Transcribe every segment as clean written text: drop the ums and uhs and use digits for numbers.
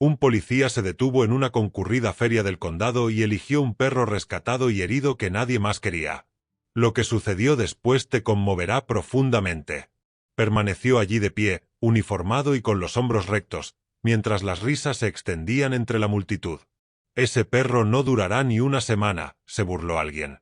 Un policía se detuvo en una concurrida feria del condado y eligió un perro rescatado y herido que nadie más quería. Lo que sucedió después te conmoverá profundamente. Permaneció allí de pie, uniformado y con los hombros rectos, mientras las risas se extendían entre la multitud. «Ese perro no durará ni una semana», se burló alguien.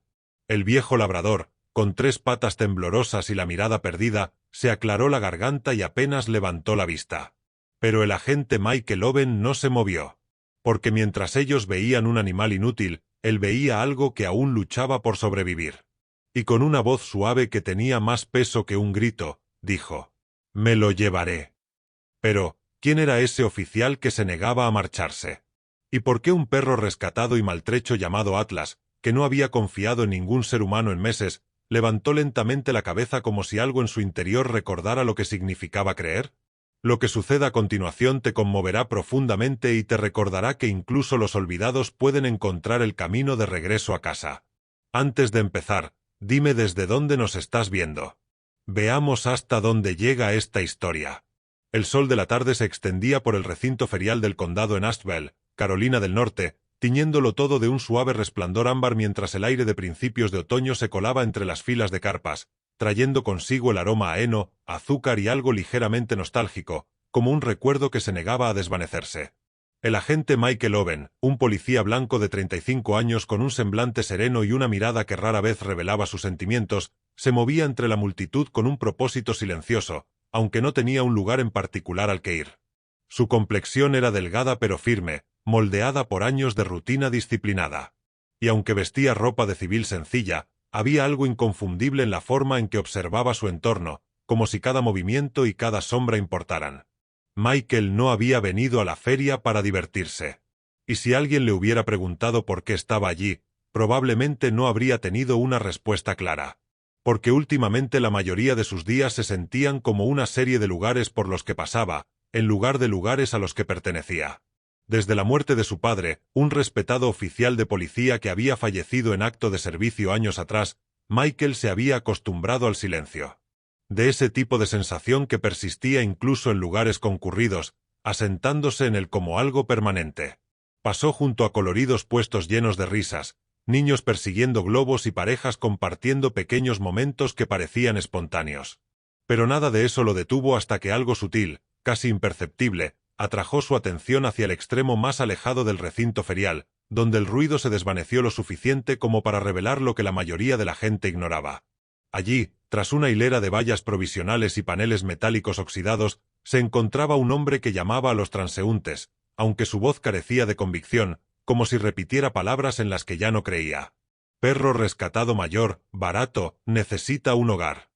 El viejo labrador, con 3 patas temblorosas y la mirada perdida, se aclaró la garganta y apenas levantó la vista. Pero el agente Michael Owen no se movió. Porque mientras ellos veían un animal inútil, él veía algo que aún luchaba por sobrevivir. Y con una voz suave que tenía más peso que un grito, dijo: «Me lo llevaré». Pero, ¿quién era ese oficial que se negaba a marcharse? ¿Y por qué un perro rescatado y maltrecho llamado Atlas, que no había confiado en ningún ser humano en meses, levantó lentamente la cabeza como si algo en su interior recordara lo que significaba creer? Lo que suceda a continuación te conmoverá profundamente y te recordará que incluso los olvidados pueden encontrar el camino de regreso a casa. Antes de empezar, dime desde dónde nos estás viendo. Veamos hasta dónde llega esta historia. El sol de la tarde se extendía por el recinto ferial del condado en Asheville, Carolina del Norte, tiñéndolo todo de un suave resplandor ámbar mientras el aire de principios de otoño se colaba entre las filas de carpas, trayendo consigo el aroma a heno, azúcar y algo ligeramente nostálgico, como un recuerdo que se negaba a desvanecerse. El agente Michael Owen, un policía blanco de 35 años con un semblante sereno y una mirada que rara vez revelaba sus sentimientos, se movía entre la multitud con un propósito silencioso, aunque no tenía un lugar en particular al que ir. Su complexión era delgada pero firme, moldeada por años de rutina disciplinada. Y aunque vestía ropa de civil sencilla, había algo inconfundible en la forma en que observaba su entorno, como si cada movimiento y cada sombra importaran. Michael no había venido a la feria para divertirse. Y si alguien le hubiera preguntado por qué estaba allí, probablemente no habría tenido una respuesta clara. Porque últimamente la mayoría de sus días se sentían como una serie de lugares por los que pasaba, en lugar de lugares a los que pertenecía. Desde la muerte de su padre, un respetado oficial de policía que había fallecido en acto de servicio años atrás, Michael se había acostumbrado al silencio. De ese tipo de sensación que persistía incluso en lugares concurridos, asentándose en él como algo permanente. Pasó junto a coloridos puestos llenos de risas, niños persiguiendo globos y parejas compartiendo pequeños momentos que parecían espontáneos. Pero nada de eso lo detuvo hasta que algo sutil, casi imperceptible, atrajo su atención hacia el extremo más alejado del recinto ferial, donde el ruido se desvaneció lo suficiente como para revelar lo que la mayoría de la gente ignoraba. Allí, tras una hilera de vallas provisionales y paneles metálicos oxidados, se encontraba un hombre que llamaba a los transeúntes, aunque su voz carecía de convicción, como si repitiera palabras en las que ya no creía. «Perro rescatado mayor, barato, necesita un hogar».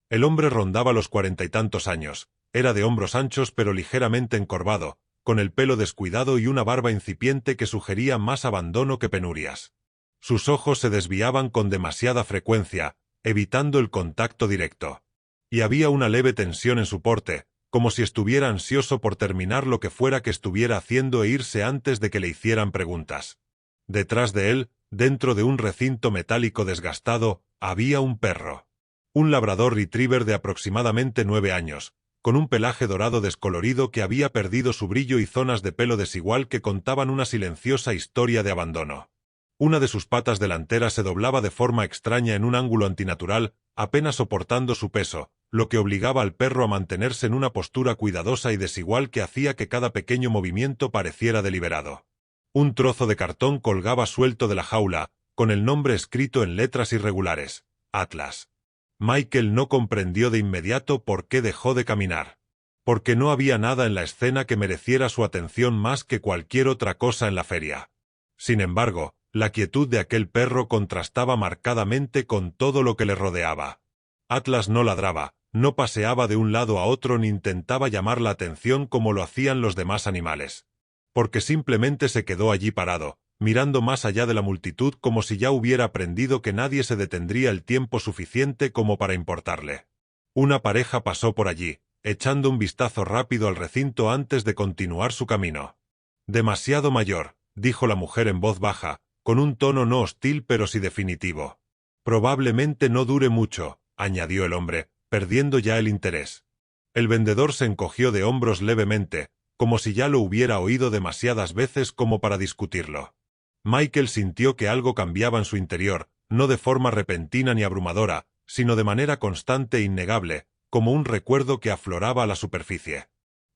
El hombre rondaba los 40 y tantos años. Era de hombros anchos pero ligeramente encorvado, con el pelo descuidado y una barba incipiente que sugería más abandono que penurias. Sus ojos se desviaban con demasiada frecuencia, evitando el contacto directo. Y había una leve tensión en su porte, como si estuviera ansioso por terminar lo que fuera que estuviera haciendo e irse antes de que le hicieran preguntas. Detrás de él, dentro de un recinto metálico desgastado, había un perro. Un labrador retriever de aproximadamente 9 años, con un pelaje dorado descolorido que había perdido su brillo y zonas de pelo desigual que contaban una silenciosa historia de abandono. Una de sus patas delanteras se doblaba de forma extraña en un ángulo antinatural, apenas soportando su peso, lo que obligaba al perro a mantenerse en una postura cuidadosa y desigual que hacía que cada pequeño movimiento pareciera deliberado. Un trozo de cartón colgaba suelto de la jaula, con el nombre escrito en letras irregulares: Atlas. Michael no comprendió de inmediato por qué dejó de caminar. Porque no había nada en la escena que mereciera su atención más que cualquier otra cosa en la feria. Sin embargo, la quietud de aquel perro contrastaba marcadamente con todo lo que le rodeaba. Atlas no ladraba, no paseaba de un lado a otro ni intentaba llamar la atención como lo hacían los demás animales. Porque simplemente se quedó allí parado, mirando más allá de la multitud como si ya hubiera aprendido que nadie se detendría el tiempo suficiente como para importarle. Una pareja pasó por allí, echando un vistazo rápido al recinto antes de continuar su camino. «Demasiado mayor», dijo la mujer en voz baja, con un tono no hostil pero sí definitivo. «Probablemente no dure mucho», añadió el hombre, perdiendo ya el interés. El vendedor se encogió de hombros levemente, como si ya lo hubiera oído demasiadas veces como para discutirlo. Michael sintió que algo cambiaba en su interior, no de forma repentina ni abrumadora, sino de manera constante e innegable, como un recuerdo que afloraba a la superficie.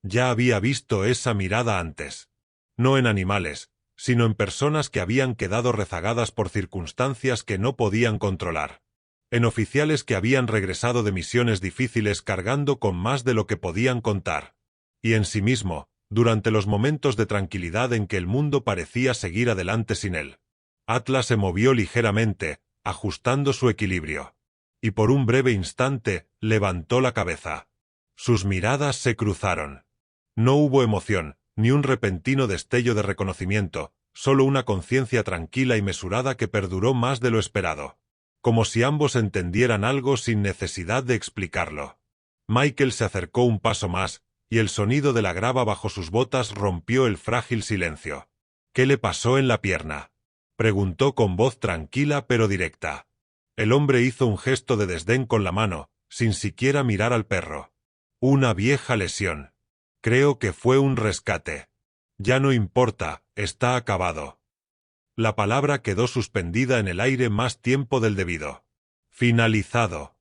Ya había visto esa mirada antes. No en animales, sino en personas que habían quedado rezagadas por circunstancias que no podían controlar. En oficiales que habían regresado de misiones difíciles cargando con más de lo que podían contar. Y en sí mismo, durante los momentos de tranquilidad en que el mundo parecía seguir adelante sin él. Atlas se movió ligeramente, ajustando su equilibrio. Y por un breve instante, levantó la cabeza. Sus miradas se cruzaron. No hubo emoción, ni un repentino destello de reconocimiento, solo una conciencia tranquila y mesurada que perduró más de lo esperado. Como si ambos entendieran algo sin necesidad de explicarlo. Michael se acercó un paso más, y el sonido de la grava bajo sus botas rompió el frágil silencio. ¿Qué le pasó en la pierna?, preguntó con voz tranquila pero directa. El hombre hizo un gesto de desdén con la mano, sin siquiera mirar al perro. Una vieja lesión. Creo que fue un rescate. Ya no importa, está acabado. La palabra quedó suspendida en el aire más tiempo del debido. Finalizado.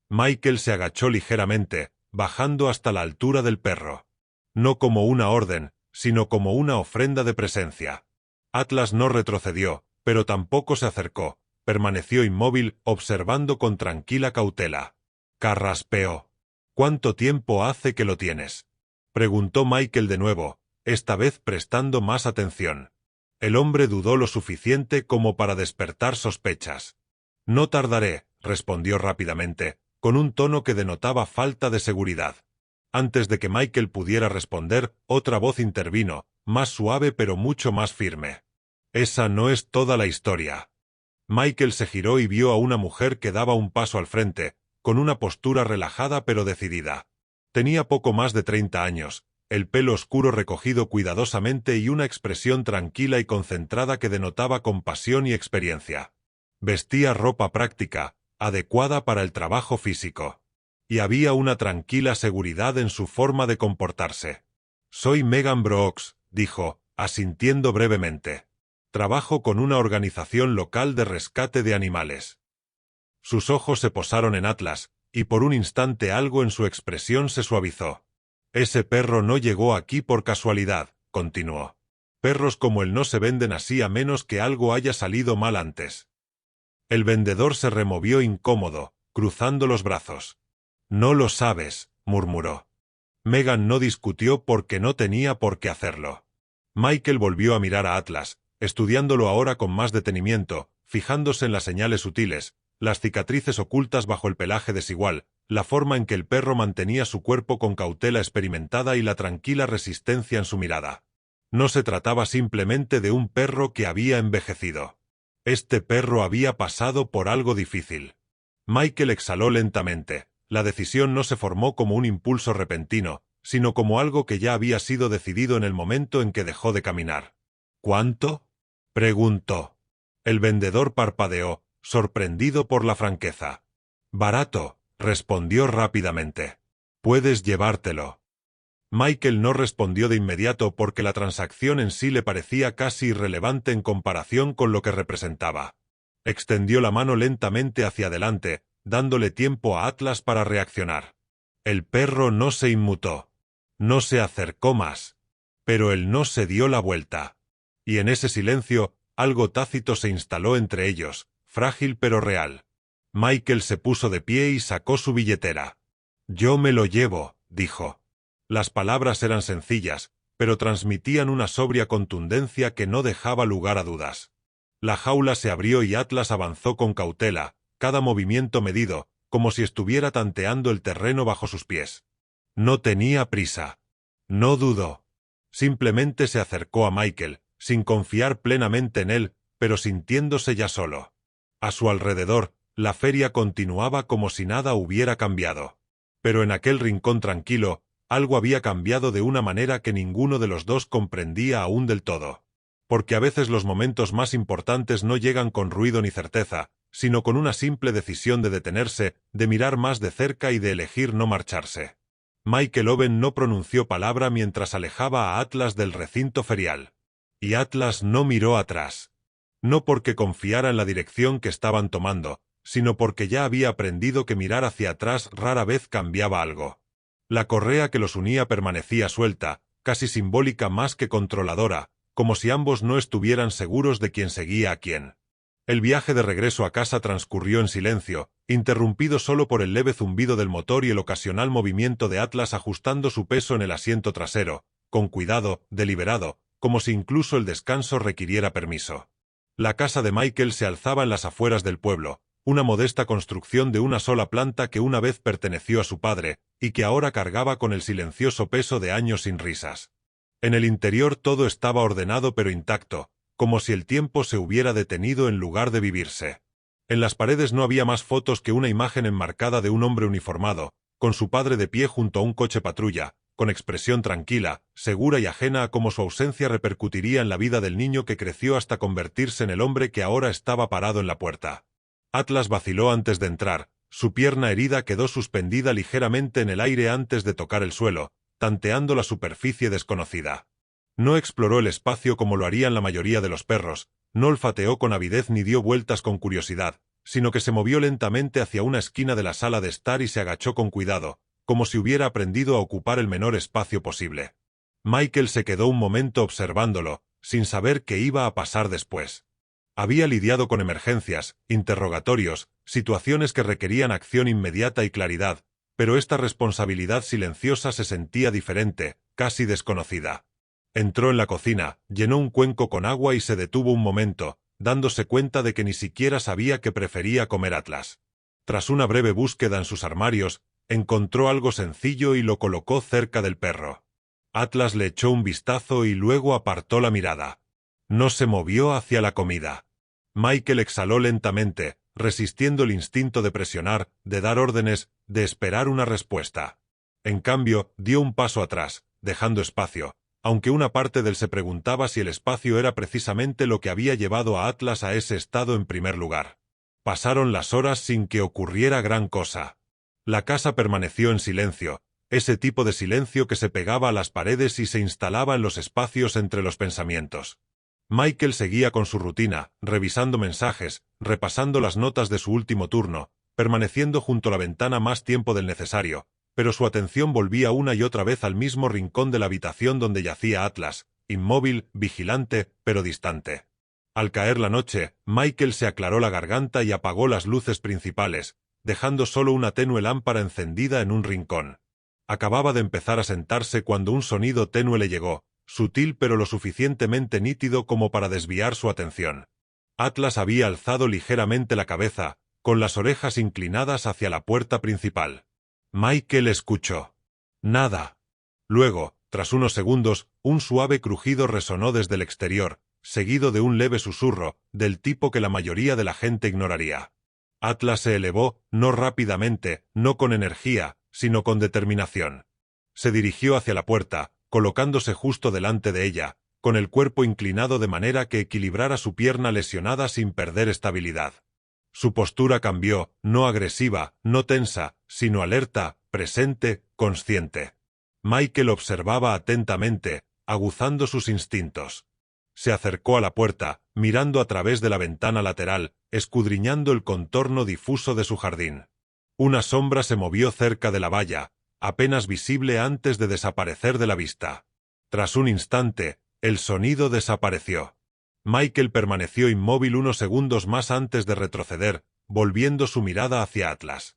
Michael se agachó ligeramente, bajando hasta la altura del perro. No como una orden, sino como una ofrenda de presencia. Atlas no retrocedió, pero tampoco se acercó. Permaneció inmóvil, observando con tranquila cautela. Carraspeó. ¿Cuánto tiempo hace que lo tienes?, preguntó Michael de nuevo, esta vez prestando más atención. El hombre dudó lo suficiente como para despertar sospechas. No tardaré, respondió rápidamente, con un tono que denotaba falta de seguridad. Antes de que Michael pudiera responder, otra voz intervino, más suave pero mucho más firme. Esa no es toda la historia. Michael se giró y vio a una mujer que daba un paso al frente, con una postura relajada pero decidida. Tenía poco más de 30 años, el pelo oscuro recogido cuidadosamente y una expresión tranquila y concentrada que denotaba compasión y experiencia. Vestía ropa práctica, adecuada para el trabajo físico. Y había una tranquila seguridad en su forma de comportarse. Soy Megan Brooks, dijo, asintiendo brevemente. Trabajo con una organización local de rescate de animales. Sus ojos se posaron en Atlas, y por un instante algo en su expresión se suavizó. Ese perro no llegó aquí por casualidad, continuó. Perros como él no se venden así a menos que algo haya salido mal antes. El vendedor se removió incómodo, cruzando los brazos. No lo sabes, murmuró. Megan no discutió porque no tenía por qué hacerlo. Michael volvió a mirar a Atlas, estudiándolo ahora con más detenimiento, fijándose en las señales sutiles, las cicatrices ocultas bajo el pelaje desigual, la forma en que el perro mantenía su cuerpo con cautela experimentada y la tranquila resistencia en su mirada. No se trataba simplemente de un perro que había envejecido. Este perro había pasado por algo difícil. Michael exhaló lentamente. La decisión no se formó como un impulso repentino, sino como algo que ya había sido decidido en el momento en que dejó de caminar. ¿Cuánto?, preguntó. El vendedor parpadeó, sorprendido por la franqueza. Barato, respondió rápidamente. Puedes llevártelo. Michael no respondió de inmediato porque la transacción en sí le parecía casi irrelevante en comparación con lo que representaba. Extendió la mano lentamente hacia adelante, dándole tiempo a Atlas para reaccionar. El perro no se inmutó. No se acercó más. Pero él no se dio la vuelta. Y en ese silencio, algo tácito se instaló entre ellos, frágil pero real. Michael se puso de pie y sacó su billetera. Yo me lo llevo, dijo. Las palabras eran sencillas, pero transmitían una sobria contundencia que no dejaba lugar a dudas. La jaula se abrió y Atlas avanzó con cautela, cada movimiento medido, como si estuviera tanteando el terreno bajo sus pies. No tenía prisa. No dudó. Simplemente se acercó a Michael, sin confiar plenamente en él, pero sintiéndose ya solo. A su alrededor, la feria continuaba como si nada hubiera cambiado. Pero en aquel rincón tranquilo, algo había cambiado de una manera que ninguno de los dos comprendía aún del todo. Porque a veces los momentos más importantes no llegan con ruido ni certeza, sino con una simple decisión de detenerse, de mirar más de cerca y de elegir no marcharse. Michael Owen no pronunció palabra mientras alejaba a Atlas del recinto ferial. Y Atlas no miró atrás. No porque confiara en la dirección que estaban tomando, sino porque ya había aprendido que mirar hacia atrás rara vez cambiaba algo. La correa que los unía permanecía suelta, casi simbólica más que controladora, como si ambos no estuvieran seguros de quién seguía a quién. El viaje de regreso a casa transcurrió en silencio, interrumpido solo por el leve zumbido del motor y el ocasional movimiento de Atlas ajustando su peso en el asiento trasero, con cuidado, deliberado, como si incluso el descanso requiriera permiso. La casa de Michael se alzaba en las afueras del pueblo, una modesta construcción de una sola planta que una vez perteneció a su padre, y que ahora cargaba con el silencioso peso de años sin risas. En el interior todo estaba ordenado pero intacto, como si el tiempo se hubiera detenido en lugar de vivirse. En las paredes no había más fotos que una imagen enmarcada de un hombre uniformado, con su padre de pie junto a un coche patrulla, con expresión tranquila, segura y ajena a cómo su ausencia repercutiría en la vida del niño que creció hasta convertirse en el hombre que ahora estaba parado en la puerta. Atlas vaciló antes de entrar, su pierna herida quedó suspendida ligeramente en el aire antes de tocar el suelo, tanteando la superficie desconocida. No exploró el espacio como lo harían la mayoría de los perros, no olfateó con avidez ni dio vueltas con curiosidad, sino que se movió lentamente hacia una esquina de la sala de estar y se agachó con cuidado, como si hubiera aprendido a ocupar el menor espacio posible. Michael se quedó un momento observándolo, sin saber qué iba a pasar después. Había lidiado con emergencias, interrogatorios, situaciones que requerían acción inmediata y claridad, pero esta responsabilidad silenciosa se sentía diferente, casi desconocida. Entró en la cocina, llenó un cuenco con agua y se detuvo un momento, dándose cuenta de que ni siquiera sabía que prefería comer Atlas. Tras una breve búsqueda en sus armarios, encontró algo sencillo y lo colocó cerca del perro. Atlas le echó un vistazo y luego apartó la mirada. No se movió hacia la comida. Michael exhaló lentamente, resistiendo el instinto de presionar, de dar órdenes, de esperar una respuesta. En cambio, dio un paso atrás, dejando espacio, aunque una parte de él se preguntaba si el espacio era precisamente lo que había llevado a Atlas a ese estado en primer lugar. Pasaron las horas sin que ocurriera gran cosa. La casa permaneció en silencio, ese tipo de silencio que se pegaba a las paredes y se instalaba en los espacios entre los pensamientos. Michael seguía con su rutina, revisando mensajes, repasando las notas de su último turno, permaneciendo junto a la ventana más tiempo del necesario, pero su atención volvía una y otra vez al mismo rincón de la habitación donde yacía Atlas, inmóvil, vigilante, pero distante. Al caer la noche, Michael se aclaró la garganta y apagó las luces principales, dejando solo una tenue lámpara encendida en un rincón. Acababa de empezar a sentarse cuando un sonido tenue le llegó, sutil pero lo suficientemente nítido como para desviar su atención. Atlas había alzado ligeramente la cabeza, con las orejas inclinadas hacia la puerta principal. Michael escuchó. Nada. Luego, tras unos segundos, un suave crujido resonó desde el exterior, seguido de un leve susurro, del tipo que la mayoría de la gente ignoraría. Atlas se elevó, no rápidamente, no con energía, sino con determinación. Se dirigió hacia la puerta, colocándose justo delante de ella, con el cuerpo inclinado de manera que equilibrara su pierna lesionada sin perder estabilidad. Su postura cambió, no agresiva, no tensa, sino alerta, presente, consciente. Michael observaba atentamente, aguzando sus instintos. Se acercó a la puerta, mirando a través de la ventana lateral, escudriñando el contorno difuso de su jardín. Una sombra se movió cerca de la valla, apenas visible antes de desaparecer de la vista. Tras un instante, el sonido desapareció. Michael permaneció inmóvil unos segundos más antes de retroceder, volviendo su mirada hacia Atlas.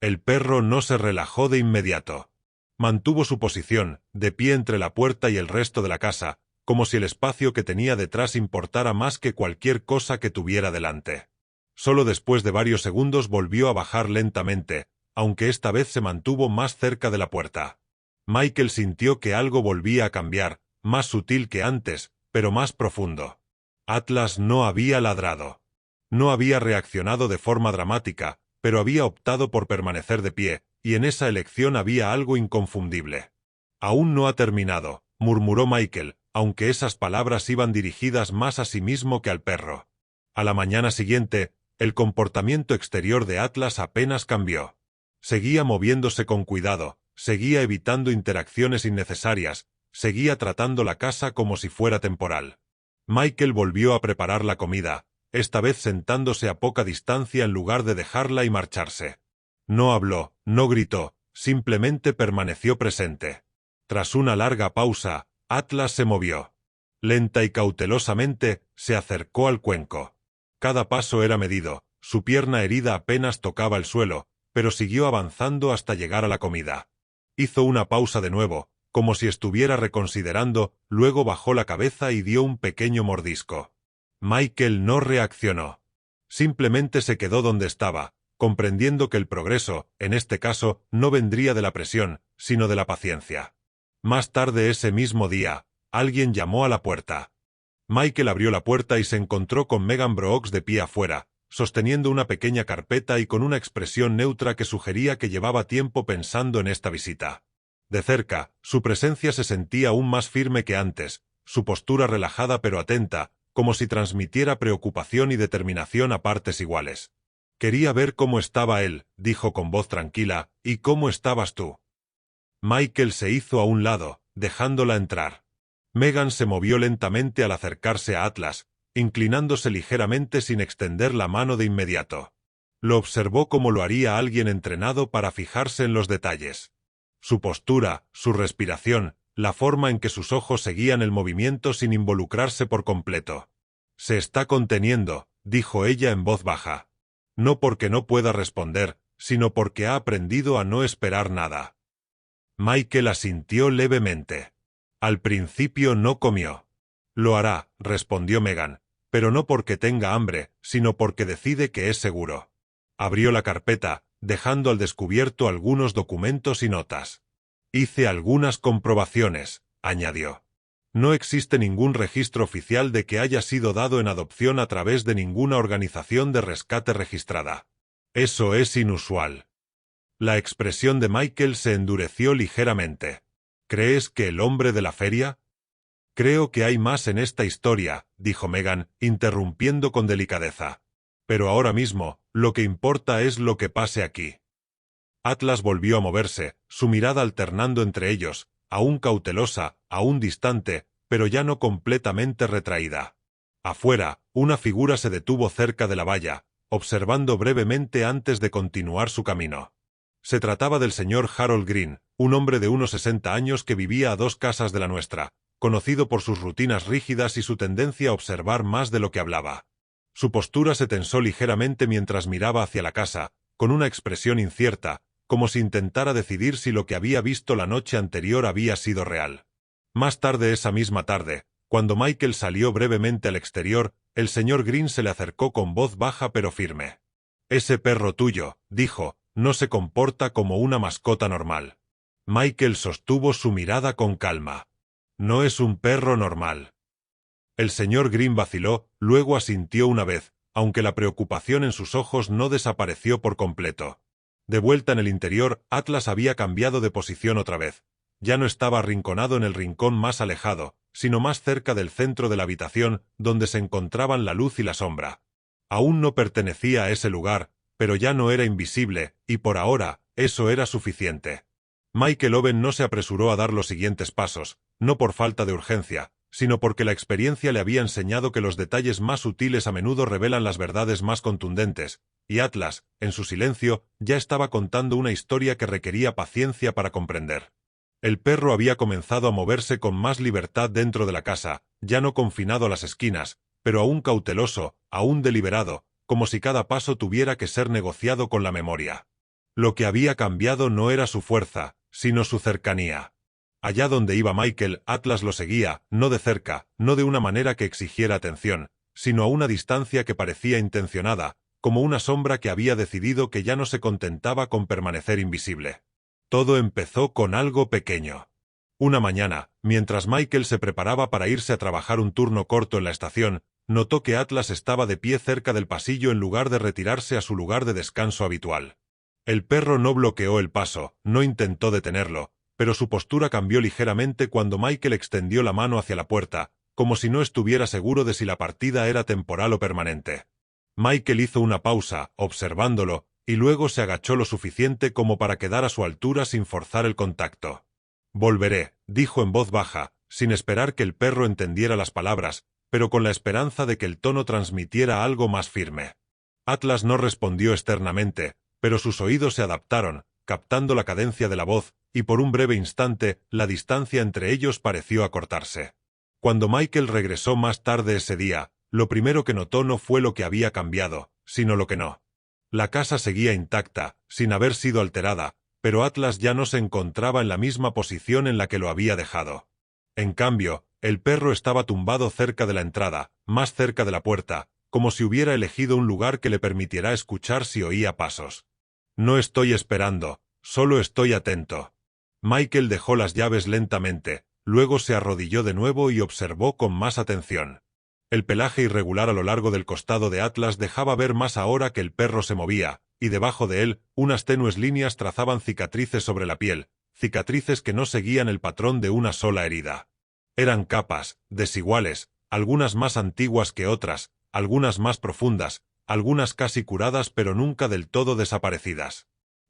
El perro no se relajó de inmediato. Mantuvo su posición, de pie entre la puerta y el resto de la casa, como si el espacio que tenía detrás importara más que cualquier cosa que tuviera delante. Solo después de varios segundos volvió a bajar lentamente, aunque esta vez se mantuvo más cerca de la puerta. Michael sintió que algo volvía a cambiar, más sutil que antes, pero más profundo. Atlas no había ladrado. No había reaccionado de forma dramática, pero había optado por permanecer de pie, y en esa elección había algo inconfundible. «Aún no ha terminado», murmuró Michael, aunque esas palabras iban dirigidas más a sí mismo que al perro. A la mañana siguiente, el comportamiento exterior de Atlas apenas cambió. Seguía moviéndose con cuidado, seguía evitando interacciones innecesarias, seguía tratando la casa como si fuera temporal. Michael volvió a preparar la comida, esta vez sentándose a poca distancia en lugar de dejarla y marcharse. No habló, no gritó, simplemente permaneció presente. Tras una larga pausa, Atlas se movió. Lenta y cautelosamente, se acercó al cuenco. Cada paso era medido, su pierna herida apenas tocaba el suelo, pero siguió avanzando hasta llegar a la comida. Hizo una pausa de nuevo, como si estuviera reconsiderando, luego bajó la cabeza y dio un pequeño mordisco. Michael no reaccionó. Simplemente se quedó donde estaba, comprendiendo que el progreso, en este caso, no vendría de la presión, sino de la paciencia. Más tarde ese mismo día, alguien llamó a la puerta. Michael abrió la puerta y se encontró con Megan Brooks de pie afuera, sosteniendo una pequeña carpeta y con una expresión neutra que sugería que llevaba tiempo pensando en esta visita. De cerca, su presencia se sentía aún más firme que antes, su postura relajada pero atenta, como si transmitiera preocupación y determinación a partes iguales. «Quería ver cómo estaba él», dijo con voz tranquila, «¿y cómo estabas tú?». Michael se hizo a un lado, dejándola entrar. Megan se movió lentamente al acercarse a Atlas, inclinándose ligeramente sin extender la mano de inmediato. Lo observó como lo haría alguien entrenado para fijarse en los detalles. Su postura, su respiración, la forma en que sus ojos seguían el movimiento sin involucrarse por completo. «Se está conteniendo», dijo ella en voz baja. No porque no pueda responder, sino porque ha aprendido a no esperar nada. Michael asintió levemente. Al principio no comió. «Lo hará», respondió Megan, «pero no porque tenga hambre, sino porque decide que es seguro». Abrió la carpeta, dejando al descubierto algunos documentos y notas. «Hice algunas comprobaciones», añadió. «No existe ningún registro oficial de que haya sido dado en adopción a través de ninguna organización de rescate registrada. Eso es inusual». La expresión de Michael se endureció ligeramente. «¿Crees que el hombre de la feria?» «Creo que hay más en esta historia», dijo Megan, interrumpiendo con delicadeza. «Pero ahora mismo, lo que importa es lo que pase aquí». Atlas volvió a moverse, su mirada alternando entre ellos, aún cautelosa, aún distante, pero ya no completamente retraída. Afuera, una figura se detuvo cerca de la valla, observando brevemente antes de continuar su camino. Se trataba del señor Harold Green, un hombre de unos 60 años que vivía a 2 casas de la nuestra, conocido por sus rutinas rígidas y su tendencia a observar más de lo que hablaba. Su postura se tensó ligeramente mientras miraba hacia la casa, con una expresión incierta, como si intentara decidir si lo que había visto la noche anterior había sido real. Más tarde esa misma tarde, cuando Michael salió brevemente al exterior, el señor Green se le acercó con voz baja pero firme. «Ese perro tuyo», dijo, «no se comporta como una mascota normal». Michael sostuvo su mirada con calma. «No es un perro normal». El señor Green vaciló, luego asintió una vez, aunque la preocupación en sus ojos no desapareció por completo. De vuelta en el interior, Atlas había cambiado de posición otra vez. Ya no estaba arrinconado en el rincón más alejado, sino más cerca del centro de la habitación, donde se encontraban la luz y la sombra. Aún no pertenecía a ese lugar, pero ya no era invisible, y por ahora, eso era suficiente. Michael Owen no se apresuró a dar los siguientes pasos, no por falta de urgencia, sino porque la experiencia le había enseñado que los detalles más sutiles a menudo revelan las verdades más contundentes, y Atlas, en su silencio, ya estaba contando una historia que requería paciencia para comprender. El perro había comenzado a moverse con más libertad dentro de la casa, ya no confinado a las esquinas, pero aún cauteloso, aún deliberado, como si cada paso tuviera que ser negociado con la memoria. Lo que había cambiado no era su fuerza, sino su cercanía. Allá donde iba Michael, Atlas lo seguía, no de cerca, no de una manera que exigiera atención, sino a una distancia que parecía intencionada, como una sombra que había decidido que ya no se contentaba con permanecer invisible. Todo empezó con algo pequeño. Una mañana, mientras Michael se preparaba para irse a trabajar un turno corto en la estación, notó que Atlas estaba de pie cerca del pasillo en lugar de retirarse a su lugar de descanso habitual. El perro no bloqueó el paso, no intentó detenerlo, pero su postura cambió ligeramente cuando Michael extendió la mano hacia la puerta, como si no estuviera seguro de si la partida era temporal o permanente. Michael hizo una pausa, observándolo, y luego se agachó lo suficiente como para quedar a su altura sin forzar el contacto. «Volveré», dijo en voz baja, sin esperar que el perro entendiera las palabras, pero con la esperanza de que el tono transmitiera algo más firme. Atlas no respondió externamente, pero sus oídos se adaptaron, captando la cadencia de la voz, y por un breve instante, la distancia entre ellos pareció acortarse. Cuando Michael regresó más tarde ese día, lo primero que notó no fue lo que había cambiado, sino lo que no. La casa seguía intacta, sin haber sido alterada, pero Atlas ya no se encontraba en la misma posición en la que lo había dejado. En cambio, el perro estaba tumbado cerca de la entrada, más cerca de la puerta, como si hubiera elegido un lugar que le permitiera escuchar si oía pasos. «No estoy esperando, solo estoy atento». Michael dejó las llaves lentamente, luego se arrodilló de nuevo y observó con más atención. El pelaje irregular a lo largo del costado de Atlas dejaba ver más ahora que el perro se movía, y debajo de él, unas tenues líneas trazaban cicatrices sobre la piel, cicatrices que no seguían el patrón de una sola herida. Eran capas, desiguales, algunas más antiguas que otras, algunas más profundas, algunas casi curadas pero nunca del todo desaparecidas.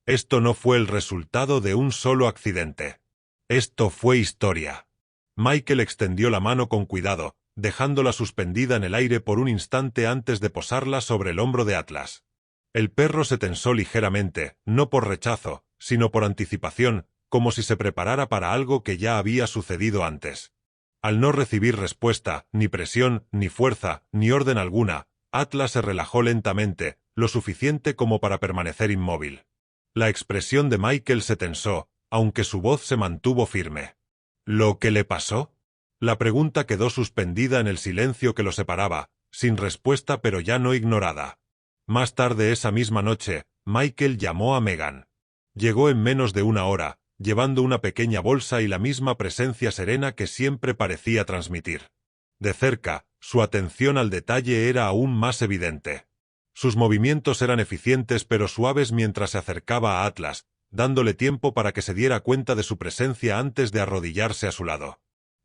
Esto no fue el resultado de un solo accidente. Esto fue historia. Michael extendió la mano con cuidado, dejándola suspendida en el aire por un instante antes de posarla sobre el hombro de Atlas. El perro se tensó ligeramente, no por rechazo, sino por anticipación, como si se preparara para algo que ya había sucedido antes. Al no recibir respuesta, ni presión, ni fuerza, ni orden alguna, Atlas se relajó lentamente, lo suficiente como para permanecer inmóvil. La expresión de Michael se tensó, aunque su voz se mantuvo firme. ¿Lo que le pasó? La pregunta quedó suspendida en el silencio que lo separaba, sin respuesta pero ya no ignorada. Más tarde esa misma noche, Michael llamó a Megan. Llegó en menos de una hora, llevando una pequeña bolsa y la misma presencia serena que siempre parecía transmitir. De cerca, su atención al detalle era aún más evidente. Sus movimientos eran eficientes pero suaves mientras se acercaba a Atlas, dándole tiempo para que se diera cuenta de su presencia antes de arrodillarse a su lado.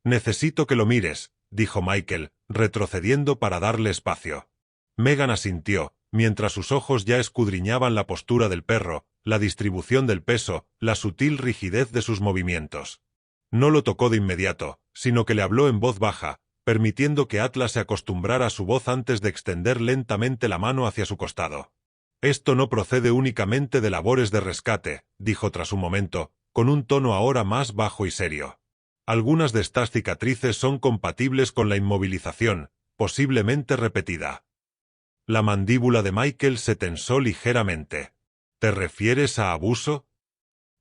«Necesito que lo mires», dijo Michael, retrocediendo para darle espacio. Megan asintió, mientras sus ojos ya escudriñaban la postura del perro, la distribución del peso, la sutil rigidez de sus movimientos. No lo tocó de inmediato, sino que le habló en voz baja, permitiendo que Atlas se acostumbrara a su voz antes de extender lentamente la mano hacia su costado. «Esto no procede únicamente de labores de rescate», dijo tras un momento, con un tono ahora más bajo y serio. «Algunas de estas cicatrices son compatibles con la inmovilización, posiblemente repetida». La mandíbula de Michael se tensó ligeramente. «¿Te refieres a abuso?»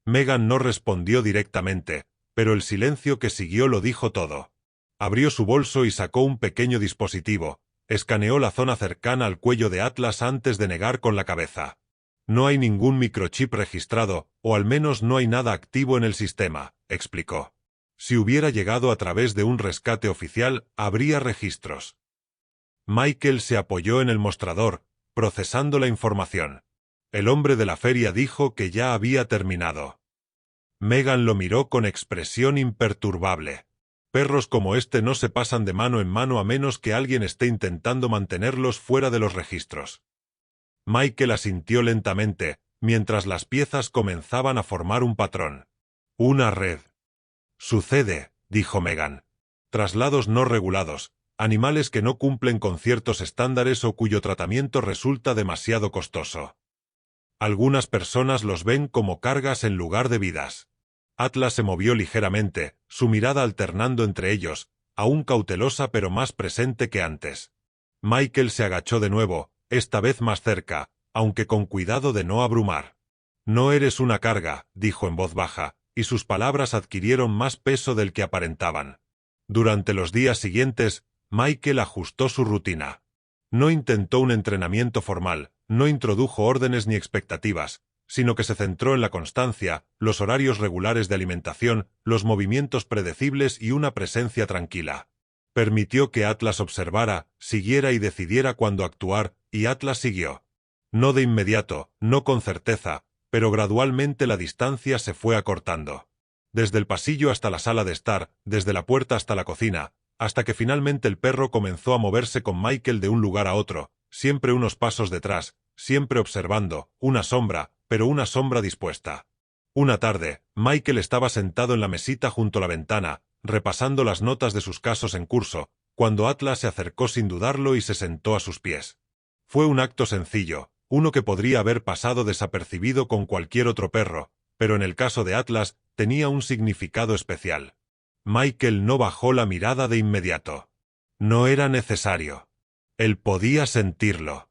Megan no respondió directamente, pero el silencio que siguió lo dijo todo. Abrió su bolso y sacó un pequeño dispositivo. Escaneó la zona cercana al cuello de Atlas antes de negar con la cabeza. «No hay ningún microchip registrado, o al menos no hay nada activo en el sistema», explicó. «Si hubiera llegado a través de un rescate oficial, habría registros». Michael se apoyó en el mostrador, procesando la información. El hombre de la feria dijo que ya había terminado. Megan lo miró con expresión imperturbable. «Perros como este no se pasan de mano en mano a menos que alguien esté intentando mantenerlos fuera de los registros». Michael asintió lentamente, mientras las piezas comenzaban a formar un patrón. «Una red». «Sucede», dijo Megan. «Traslados no regulados, animales que no cumplen con ciertos estándares o cuyo tratamiento resulta demasiado costoso. Algunas personas los ven como cargas en lugar de vidas». Atlas se movió ligeramente, su mirada alternando entre ellos, aún cautelosa pero más presente que antes. Michael se agachó de nuevo, esta vez más cerca, aunque con cuidado de no abrumar. «No eres una carga», dijo en voz baja, y sus palabras adquirieron más peso del que aparentaban. Durante los días siguientes, Michael ajustó su rutina. No intentó un entrenamiento formal, no introdujo órdenes ni expectativas, sino que se centró en la constancia, los horarios regulares de alimentación, los movimientos predecibles y una presencia tranquila. Permitió que Atlas observara, siguiera y decidiera cuándo actuar, y Atlas siguió. No de inmediato, no con certeza, pero gradualmente la distancia se fue acortando. Desde el pasillo hasta la sala de estar, desde la puerta hasta la cocina, hasta que finalmente el perro comenzó a moverse con Michael de un lugar a otro, siempre unos pasos detrás, siempre observando, una sombra, pero una sombra dispuesta. Una tarde, Michael estaba sentado en la mesita junto a la ventana, repasando las notas de sus casos en curso, cuando Atlas se acercó sin dudarlo y se sentó a sus pies. Fue un acto sencillo, uno que podría haber pasado desapercibido con cualquier otro perro, pero en el caso de Atlas tenía un significado especial. Michael no bajó la mirada de inmediato. No era necesario. Él podía sentirlo.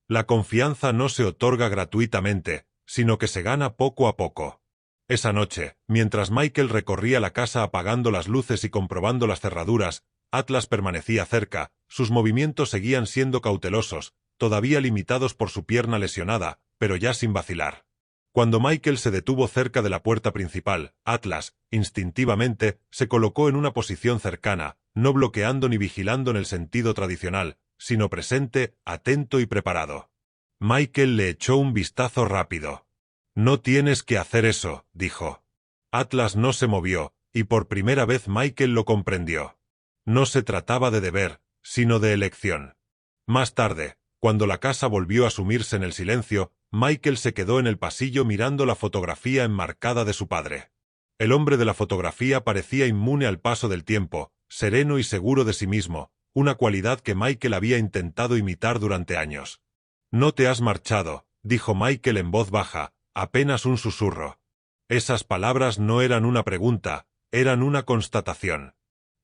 La confianza no se otorga gratuitamente, sino que se gana poco a poco. Esa noche, mientras Michael recorría la casa apagando las luces y comprobando las cerraduras, Atlas permanecía cerca, sus movimientos seguían siendo cautelosos, todavía limitados por su pierna lesionada, pero ya sin vacilar. Cuando Michael se detuvo cerca de la puerta principal, Atlas, instintivamente, se colocó en una posición cercana, no bloqueando ni vigilando en el sentido tradicional, sino presente, atento y preparado. Michael le echó un vistazo rápido. «No tienes que hacer eso», dijo. Atlas no se movió, y por primera vez Michael lo comprendió. No se trataba de deber, sino de elección. Más tarde, cuando la casa volvió a sumirse en el silencio, Michael se quedó en el pasillo mirando la fotografía enmarcada de su padre. El hombre de la fotografía parecía inmune al paso del tiempo, sereno y seguro de sí mismo, una cualidad que Michael había intentado imitar durante años. «No te has marchado», dijo Michael en voz baja, apenas un susurro. Esas palabras no eran una pregunta, eran una constatación.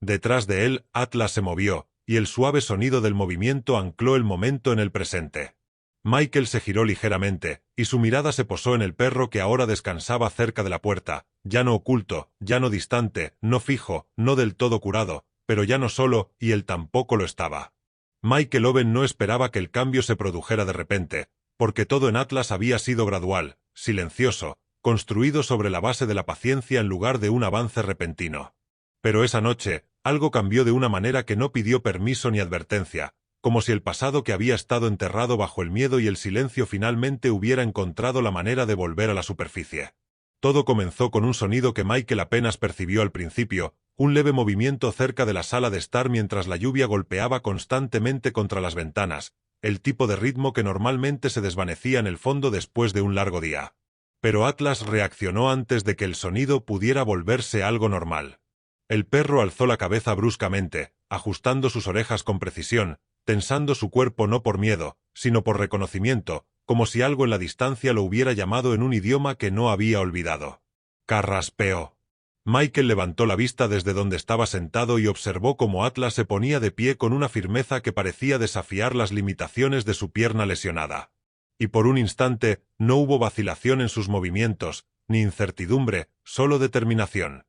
Detrás de él, Atlas se movió, y el suave sonido del movimiento ancló el momento en el presente. Michael se giró ligeramente, y su mirada se posó en el perro que ahora descansaba cerca de la puerta, ya no oculto, ya no distante, no fijo, no del todo curado, pero ya no solo, y él tampoco lo estaba. Michael Owen no esperaba que el cambio se produjera de repente, porque todo en Atlas había sido gradual, silencioso, construido sobre la base de la paciencia en lugar de un avance repentino. Pero esa noche, algo cambió de una manera que no pidió permiso ni advertencia, como si el pasado que había estado enterrado bajo el miedo y el silencio finalmente hubiera encontrado la manera de volver a la superficie. Todo comenzó con un sonido que Michael apenas percibió al principio, un leve movimiento cerca de la sala de estar mientras la lluvia golpeaba constantemente contra las ventanas, el tipo de ritmo que normalmente se desvanecía en el fondo después de un largo día. Pero Atlas reaccionó antes de que el sonido pudiera volverse algo normal. El perro alzó la cabeza bruscamente, ajustando sus orejas con precisión, tensando su cuerpo no por miedo, sino por reconocimiento, como si algo en la distancia lo hubiera llamado en un idioma que no había olvidado. Carraspeó. Michael levantó la vista desde donde estaba sentado y observó cómo Atlas se ponía de pie con una firmeza que parecía desafiar las limitaciones de su pierna lesionada. Y por un instante, no hubo vacilación en sus movimientos, ni incertidumbre, solo determinación.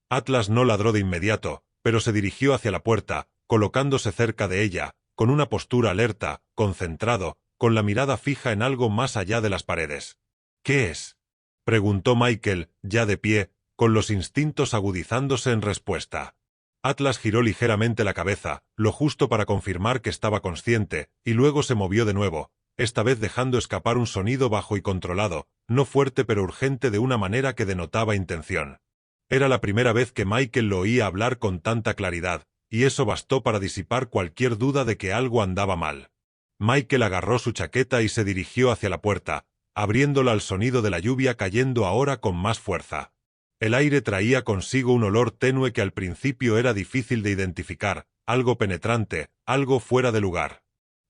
Atlas no ladró de inmediato, pero se dirigió hacia la puerta, colocándose cerca de ella, con una postura alerta, concentrado, con la mirada fija en algo más allá de las paredes. «¿Qué es?», preguntó Michael, ya de pie, con los instintos agudizándose en respuesta. Atlas giró ligeramente la cabeza, lo justo para confirmar que estaba consciente, y luego se movió de nuevo, esta vez dejando escapar un sonido bajo y controlado, no fuerte pero urgente de una manera que denotaba intención. Era la primera vez que Michael lo oía hablar con tanta claridad, y eso bastó para disipar cualquier duda de que algo andaba mal. Michael agarró su chaqueta y se dirigió hacia la puerta, abriéndola al sonido de la lluvia cayendo ahora con más fuerza. El aire traía consigo un olor tenue que al principio era difícil de identificar, algo penetrante, algo fuera de lugar.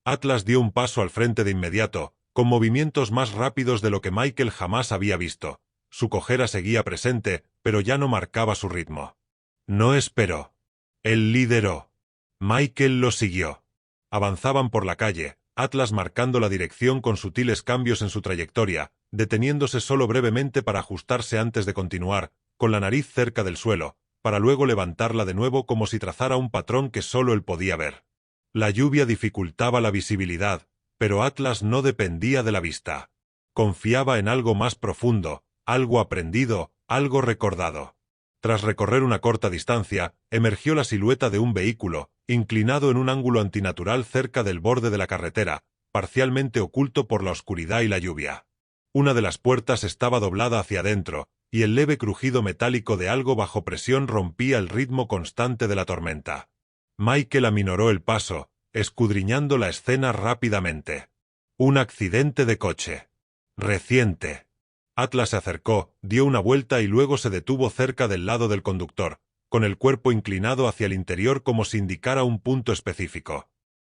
Atlas dio un paso al frente de inmediato, con movimientos más rápidos de lo que Michael jamás había visto. Su cojera seguía presente, pero ya no marcaba su ritmo. No esperó. Él lideró. Michael lo siguió. Avanzaban por la calle, Atlas marcando la dirección con sutiles cambios en su trayectoria, deteniéndose solo brevemente para ajustarse antes de continuar, con la nariz cerca del suelo, para luego levantarla de nuevo como si trazara un patrón que solo él podía ver. La lluvia dificultaba la visibilidad, pero Atlas no dependía de la vista. Confiaba en algo más profundo, algo aprendido, algo recordado. Tras recorrer una corta distancia, emergió la silueta de un vehículo, inclinado en un ángulo antinatural cerca del borde de la carretera, parcialmente oculto por la oscuridad y la lluvia. Una de las puertas estaba doblada hacia adentro, y el leve crujido metálico de algo bajo presión rompía el ritmo constante de la tormenta. Michael aminoró el paso, escudriñando la escena rápidamente. Un accidente de coche. Reciente. Atlas se acercó, dio una vuelta y luego se detuvo cerca del lado del conductor, con el cuerpo inclinado hacia el interior como si indicara un punto específico.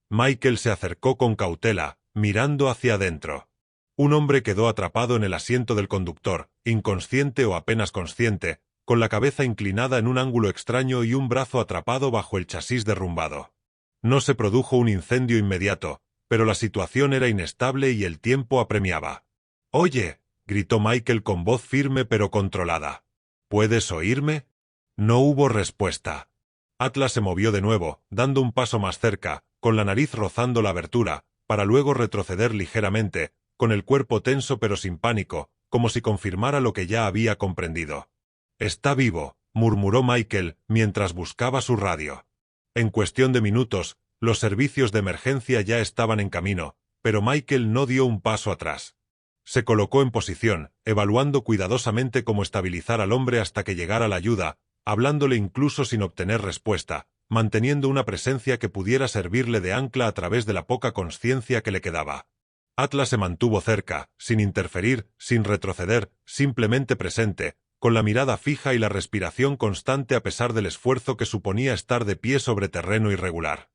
Michael se acercó con cautela, mirando hacia adentro. Un hombre quedó atrapado en el asiento del conductor, inconsciente o apenas consciente, con la cabeza inclinada en un ángulo extraño y un brazo atrapado bajo el chasis derrumbado. No se produjo un incendio inmediato, pero la situación era inestable y el tiempo apremiaba. «Oye», gritó Michael con voz firme pero controlada. «¿Puedes oírme?» No hubo respuesta. Atlas se movió de nuevo, dando un paso más cerca, con la nariz rozando la abertura, para luego retroceder ligeramente, con el cuerpo tenso pero sin pánico, como si confirmara lo que ya había comprendido. «Está vivo», murmuró Michael, mientras buscaba su radio. En cuestión de minutos, los servicios de emergencia ya estaban en camino, pero Michael no dio un paso atrás. Se colocó en posición, evaluando cuidadosamente cómo estabilizar al hombre hasta que llegara la ayuda, hablándole incluso sin obtener respuesta, manteniendo una presencia que pudiera servirle de ancla a través de la poca consciencia que le quedaba. Atlas se mantuvo cerca, sin interferir, sin retroceder, simplemente presente, con la mirada fija y la respiración constante a pesar del esfuerzo que suponía estar de pie sobre terreno irregular.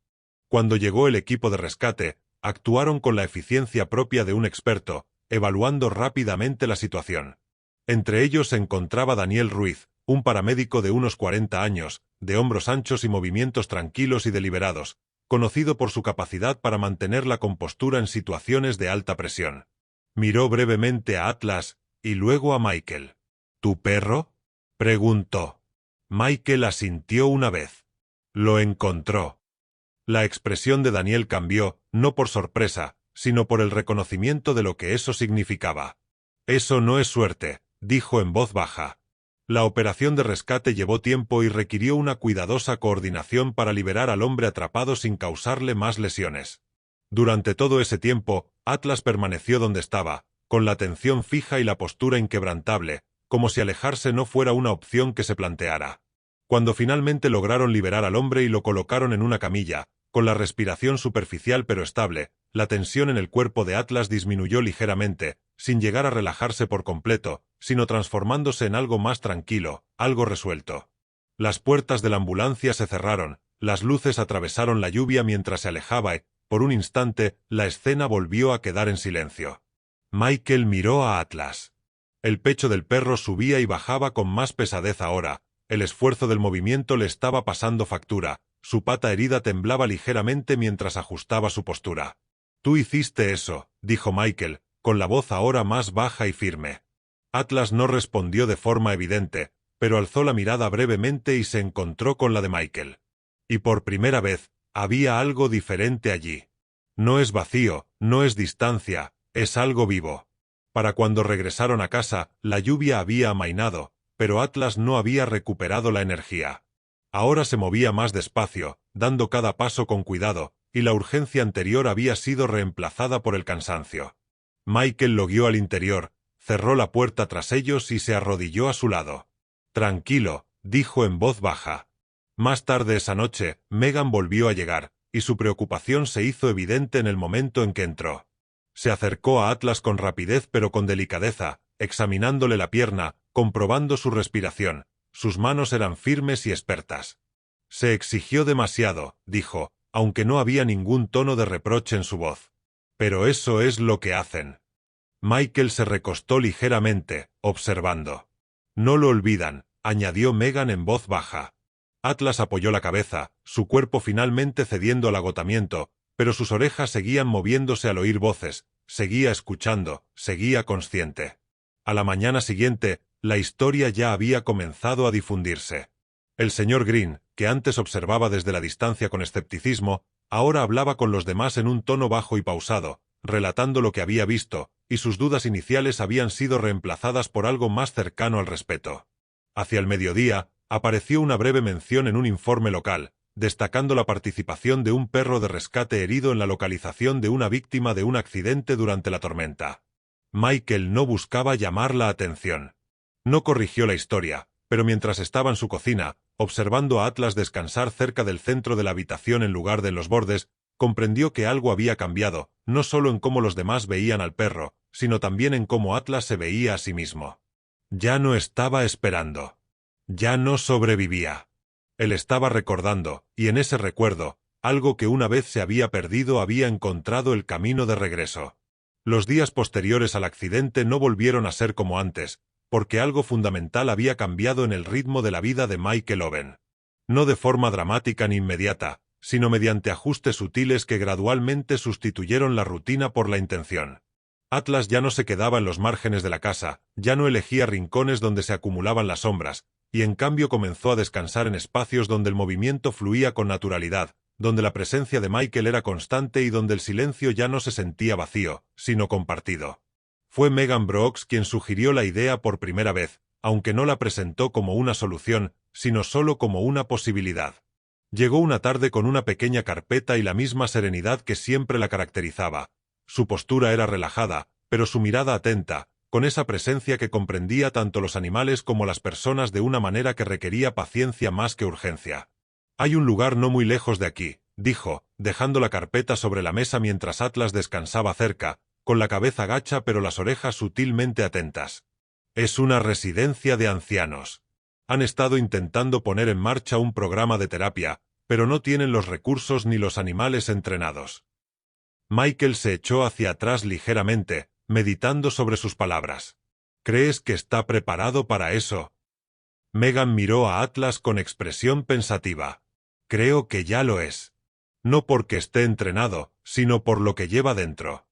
Cuando llegó el equipo de rescate, actuaron con la eficiencia propia de un experto, evaluando rápidamente la situación. Entre ellos se encontraba Daniel Ruiz, un paramédico de unos 40 años, de hombros anchos y movimientos tranquilos y deliberados, conocido por su capacidad para mantener la compostura en situaciones de alta presión. Miró brevemente a Atlas, y luego a Michael. ¿Tu perro?, preguntó. Michael asintió una vez. Lo encontró. La expresión de Daniel cambió, no por sorpresa, sino por el reconocimiento de lo que eso significaba. «Eso no es suerte», dijo en voz baja. La operación de rescate llevó tiempo y requirió una cuidadosa coordinación para liberar al hombre atrapado sin causarle más lesiones. Durante todo ese tiempo, Atlas permaneció donde estaba, con la atención fija y la postura inquebrantable, como si alejarse no fuera una opción que se planteara. Cuando finalmente lograron liberar al hombre y lo colocaron en una camilla, con la respiración superficial pero estable, la tensión en el cuerpo de Atlas disminuyó ligeramente, sin llegar a relajarse por completo, sino transformándose en algo más tranquilo, algo resuelto. Las puertas de la ambulancia se cerraron, las luces atravesaron la lluvia mientras se alejaba y, por un instante, la escena volvió a quedar en silencio. Michael miró a Atlas. El pecho del perro subía y bajaba con más pesadez ahora, el esfuerzo del movimiento le estaba pasando factura, su pata herida temblaba ligeramente mientras ajustaba su postura. «Tú hiciste eso», dijo Michael, con la voz ahora más baja y firme. Atlas no respondió de forma evidente, pero alzó la mirada brevemente y se encontró con la de Michael. Y por primera vez, había algo diferente allí. No es vacío, no es distancia, es algo vivo. Para cuando regresaron a casa, la lluvia había amainado, pero Atlas no había recuperado la energía. Ahora se movía más despacio, dando cada paso con cuidado, y la urgencia anterior había sido reemplazada por el cansancio. Michael lo guió al interior, cerró la puerta tras ellos y se arrodilló a su lado. «Tranquilo», dijo en voz baja. Más tarde esa noche, Megan volvió a llegar, y su preocupación se hizo evidente en el momento en que entró. Se acercó a Atlas con rapidez pero con delicadeza, examinándole la pierna, comprobando su respiración. Sus manos eran firmes y expertas. «Se exigió demasiado», dijo, aunque no había ningún tono de reproche en su voz. «Pero eso es lo que hacen». Michael se recostó ligeramente, observando. «No lo olvidan», añadió Megan en voz baja. Atlas apoyó la cabeza, su cuerpo finalmente cediendo al agotamiento, pero sus orejas seguían moviéndose al oír voces, seguía escuchando, seguía consciente. A la mañana siguiente, la historia ya había comenzado a difundirse. El señor Green, que antes observaba desde la distancia con escepticismo, ahora hablaba con los demás en un tono bajo y pausado, relatando lo que había visto, y sus dudas iniciales habían sido reemplazadas por algo más cercano al respeto. Hacia el mediodía, apareció una breve mención en un informe local, destacando la participación de un perro de rescate herido en la localización de una víctima de un accidente durante la tormenta. Michael no buscaba llamar la atención. No corrigió la historia, pero mientras estaba en su cocina, observando a Atlas descansar cerca del centro de la habitación en lugar de en los bordes, comprendió que algo había cambiado, no solo en cómo los demás veían al perro, sino también en cómo Atlas se veía a sí mismo. Ya no estaba esperando. Ya no sobrevivía. Él estaba recordando, y en ese recuerdo, algo que una vez se había perdido había encontrado el camino de regreso. Los días posteriores al accidente no volvieron a ser como antes, porque algo fundamental había cambiado en el ritmo de la vida de Michael Owen. No de forma dramática ni inmediata, sino mediante ajustes sutiles que gradualmente sustituyeron la rutina por la intención. Atlas ya no se quedaba en los márgenes de la casa, ya no elegía rincones donde se acumulaban las sombras, y en cambio comenzó a descansar en espacios donde el movimiento fluía con naturalidad, donde la presencia de Michael era constante y donde el silencio ya no se sentía vacío, sino compartido. Fue Megan Brooks quien sugirió la idea por primera vez, aunque no la presentó como una solución, sino solo como una posibilidad. Llegó una tarde con una pequeña carpeta y la misma serenidad que siempre la caracterizaba. Su postura era relajada, pero su mirada atenta, con esa presencia que comprendía tanto los animales como las personas de una manera que requería paciencia más que urgencia. «Hay un lugar no muy lejos de aquí», dijo, dejando la carpeta sobre la mesa mientras Atlas descansaba cerca, con la cabeza gacha pero las orejas sutilmente atentas. «Es una residencia de ancianos. Han estado intentando poner en marcha un programa de terapia, pero no tienen los recursos ni los animales entrenados». Michael se echó hacia atrás ligeramente, meditando sobre sus palabras. «¿Crees que está preparado para eso?» Megan miró a Atlas con expresión pensativa. «Creo que ya lo es. No porque esté entrenado, sino por lo que lleva dentro.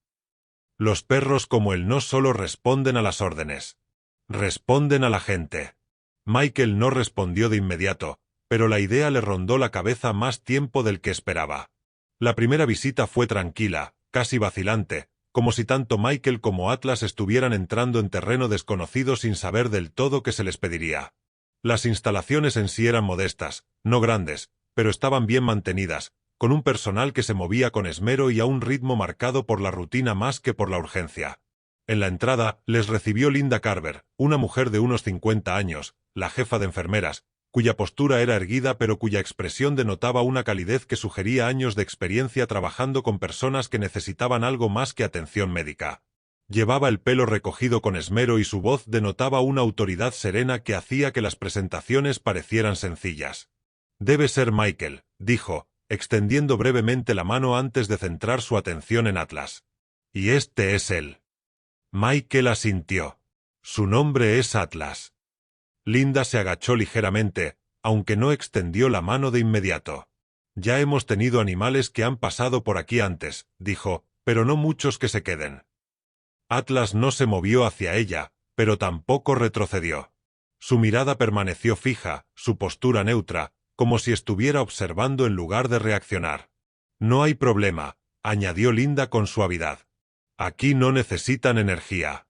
Los perros como él no solo responden a las órdenes. Responden a la gente». Michael no respondió de inmediato, pero la idea le rondó la cabeza más tiempo del que esperaba. La primera visita fue tranquila, casi vacilante, como si tanto Michael como Atlas estuvieran entrando en terreno desconocido sin saber del todo qué se les pediría. Las instalaciones en sí eran modestas, no grandes, pero estaban bien mantenidas, con un personal que se movía con esmero y a un ritmo marcado por la rutina más que por la urgencia. En la entrada, les recibió Linda Carver, una mujer de unos 50 años, la jefa de enfermeras, cuya postura era erguida pero cuya expresión denotaba una calidez que sugería años de experiencia trabajando con personas que necesitaban algo más que atención médica. Llevaba el pelo recogido con esmero y su voz denotaba una autoridad serena que hacía que las presentaciones parecieran sencillas. «Debe ser Michael», dijo, extendiendo brevemente la mano antes de centrar su atención en Atlas. «Y este es él». Michael asintió. «Su nombre es Atlas». Linda se agachó ligeramente, aunque no extendió la mano de inmediato. «Ya hemos tenido animales que han pasado por aquí antes», dijo, «pero no muchos que se queden». Atlas no se movió hacia ella, pero tampoco retrocedió. Su mirada permaneció fija, su postura neutra, como si estuviera observando en lugar de reaccionar. «No hay problema», añadió Linda con suavidad. «Aquí no necesitan energía.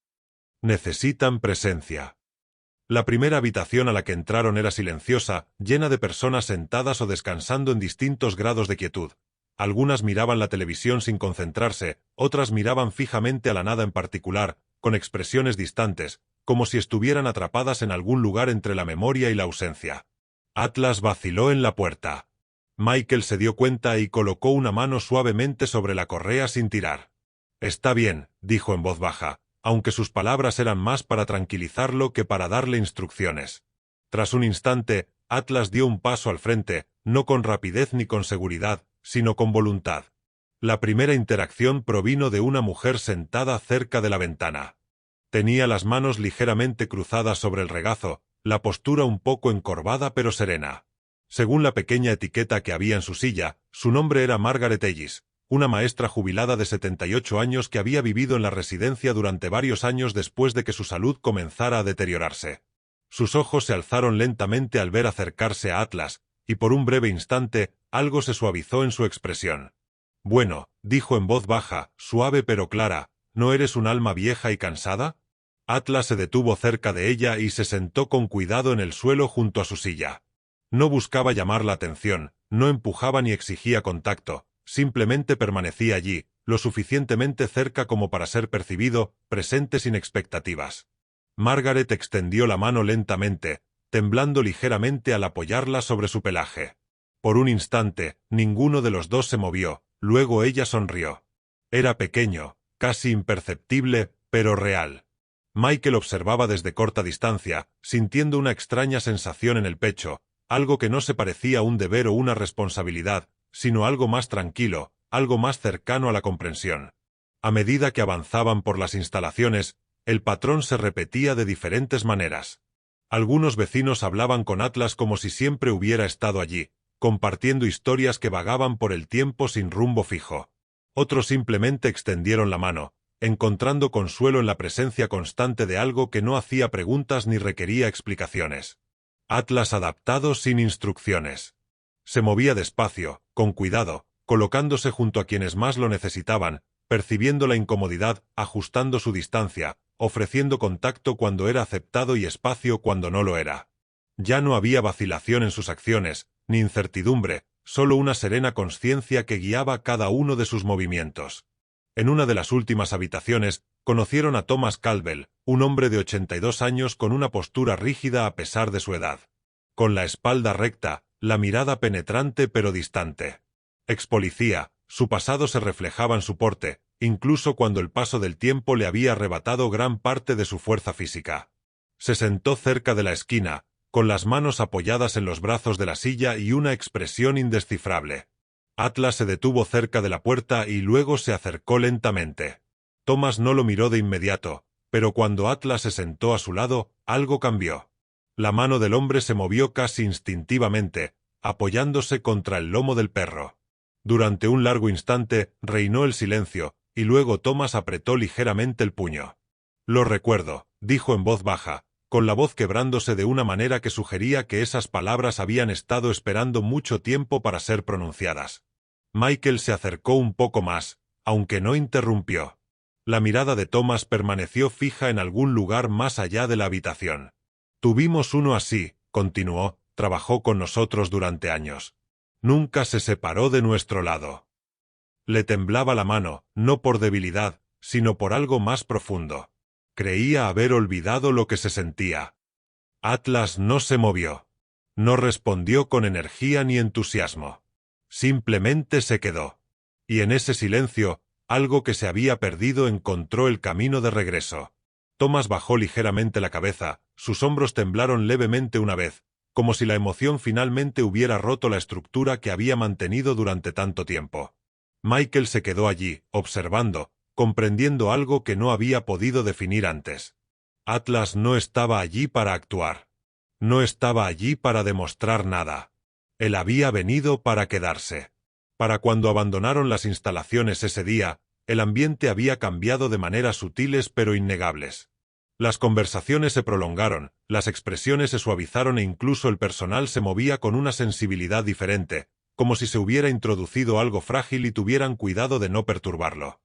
Necesitan presencia». La primera habitación a la que entraron era silenciosa, llena de personas sentadas o descansando en distintos grados de quietud. Algunas miraban la televisión sin concentrarse, otras miraban fijamente a la nada en particular, con expresiones distantes, como si estuvieran atrapadas en algún lugar entre la memoria y la ausencia. Atlas vaciló en la puerta. Michael se dio cuenta y colocó una mano suavemente sobre la correa sin tirar. «Está bien», dijo en voz baja, aunque sus palabras eran más para tranquilizarlo que para darle instrucciones. Tras un instante, Atlas dio un paso al frente, no con rapidez ni con seguridad, sino con voluntad. La primera interacción provino de una mujer sentada cerca de la ventana. Tenía las manos ligeramente cruzadas sobre el regazo, la postura un poco encorvada pero serena. Según la pequeña etiqueta que había en su silla, su nombre era Margaret Ellis, una maestra jubilada de 78 años que había vivido en la residencia durante varios años después de que su salud comenzara a deteriorarse. Sus ojos se alzaron lentamente al ver acercarse a Atlas, y por un breve instante, algo se suavizó en su expresión. «Bueno», dijo en voz baja, suave pero clara, «¿no eres un alma vieja y cansada?» Atlas se detuvo cerca de ella y se sentó con cuidado en el suelo junto a su silla. No buscaba llamar la atención, no empujaba ni exigía contacto, simplemente permanecía allí, lo suficientemente cerca como para ser percibido, presente sin expectativas. Margaret extendió la mano lentamente, temblando ligeramente al apoyarla sobre su pelaje. Por un instante, ninguno de los dos se movió, luego ella sonrió. Era pequeño, casi imperceptible, pero real. Michael observaba desde corta distancia, sintiendo una extraña sensación en el pecho, algo que no se parecía a un deber o una responsabilidad, sino algo más tranquilo, algo más cercano a la comprensión. A medida que avanzaban por las instalaciones, el patrón se repetía de diferentes maneras. Algunos vecinos hablaban con Atlas como si siempre hubiera estado allí, compartiendo historias que vagaban por el tiempo sin rumbo fijo. Otros simplemente extendieron la mano, encontrando consuelo en la presencia constante de algo que no hacía preguntas ni requería explicaciones. Atlas adaptado sin instrucciones. Se movía despacio, con cuidado, colocándose junto a quienes más lo necesitaban, percibiendo la incomodidad, ajustando su distancia, ofreciendo contacto cuando era aceptado y espacio cuando no lo era. Ya no había vacilación en sus acciones, ni incertidumbre, solo una serena conciencia que guiaba cada uno de sus movimientos. En una de las últimas habitaciones, conocieron a Thomas Caldwell, un hombre de 82 años con una postura rígida a pesar de su edad. Con la espalda recta, la mirada penetrante pero distante. Ex policía, su pasado se reflejaba en su porte, incluso cuando el paso del tiempo le había arrebatado gran parte de su fuerza física. Se sentó cerca de la esquina, con las manos apoyadas en los brazos de la silla y una expresión indescifrable. Atlas se detuvo cerca de la puerta y luego se acercó lentamente. Thomas no lo miró de inmediato, pero cuando Atlas se sentó a su lado, algo cambió. La mano del hombre se movió casi instintivamente, apoyándose contra el lomo del perro. Durante un largo instante reinó el silencio, y luego Thomas apretó ligeramente el puño. «Lo recuerdo», dijo en voz baja, con la voz quebrándose de una manera que sugería que esas palabras habían estado esperando mucho tiempo para ser pronunciadas. Michael se acercó un poco más, aunque no interrumpió. La mirada de Thomas permaneció fija en algún lugar más allá de la habitación. «Tuvimos uno así», continuó, «trabajó con nosotros durante años. Nunca se separó de nuestro lado». Le temblaba la mano, no por debilidad, sino por algo más profundo. Creía haber olvidado lo que se sentía. Atlas no se movió. No respondió con energía ni entusiasmo. Simplemente se quedó. Y en ese silencio, algo que se había perdido encontró el camino de regreso. Thomas bajó ligeramente la cabeza, sus hombros temblaron levemente una vez, como si la emoción finalmente hubiera roto la estructura que había mantenido durante tanto tiempo. Michael se quedó allí, observando, comprendiendo algo que no había podido definir antes. Atlas no estaba allí para actuar. No estaba allí para demostrar nada. Él había venido para quedarse. Para cuando abandonaron las instalaciones ese día, el ambiente había cambiado de maneras sutiles pero innegables. Las conversaciones se prolongaron, las expresiones se suavizaron e incluso el personal se movía con una sensibilidad diferente, como si se hubiera introducido algo frágil y tuvieran cuidado de no perturbarlo.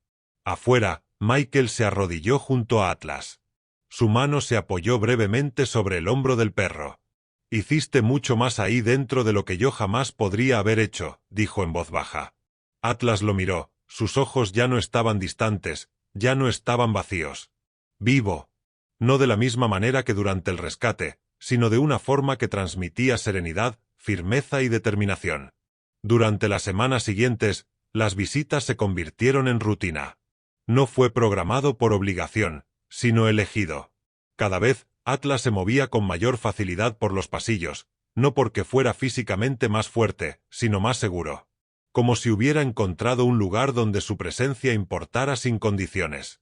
Afuera, Michael se arrodilló junto a Atlas. Su mano se apoyó brevemente sobre el hombro del perro. «Hiciste mucho más ahí dentro de lo que yo jamás podría haber hecho», dijo en voz baja. Atlas lo miró, sus ojos ya no estaban distantes, ya no estaban vacíos. «Vivo». No de la misma manera que durante el rescate, sino de una forma que transmitía serenidad, firmeza y determinación. Durante las semanas siguientes, las visitas se convirtieron en rutina. No fue programado por obligación, sino elegido. Cada vez, Atlas se movía con mayor facilidad por los pasillos, no porque fuera físicamente más fuerte, sino más seguro. Como si hubiera encontrado un lugar donde su presencia importara sin condiciones.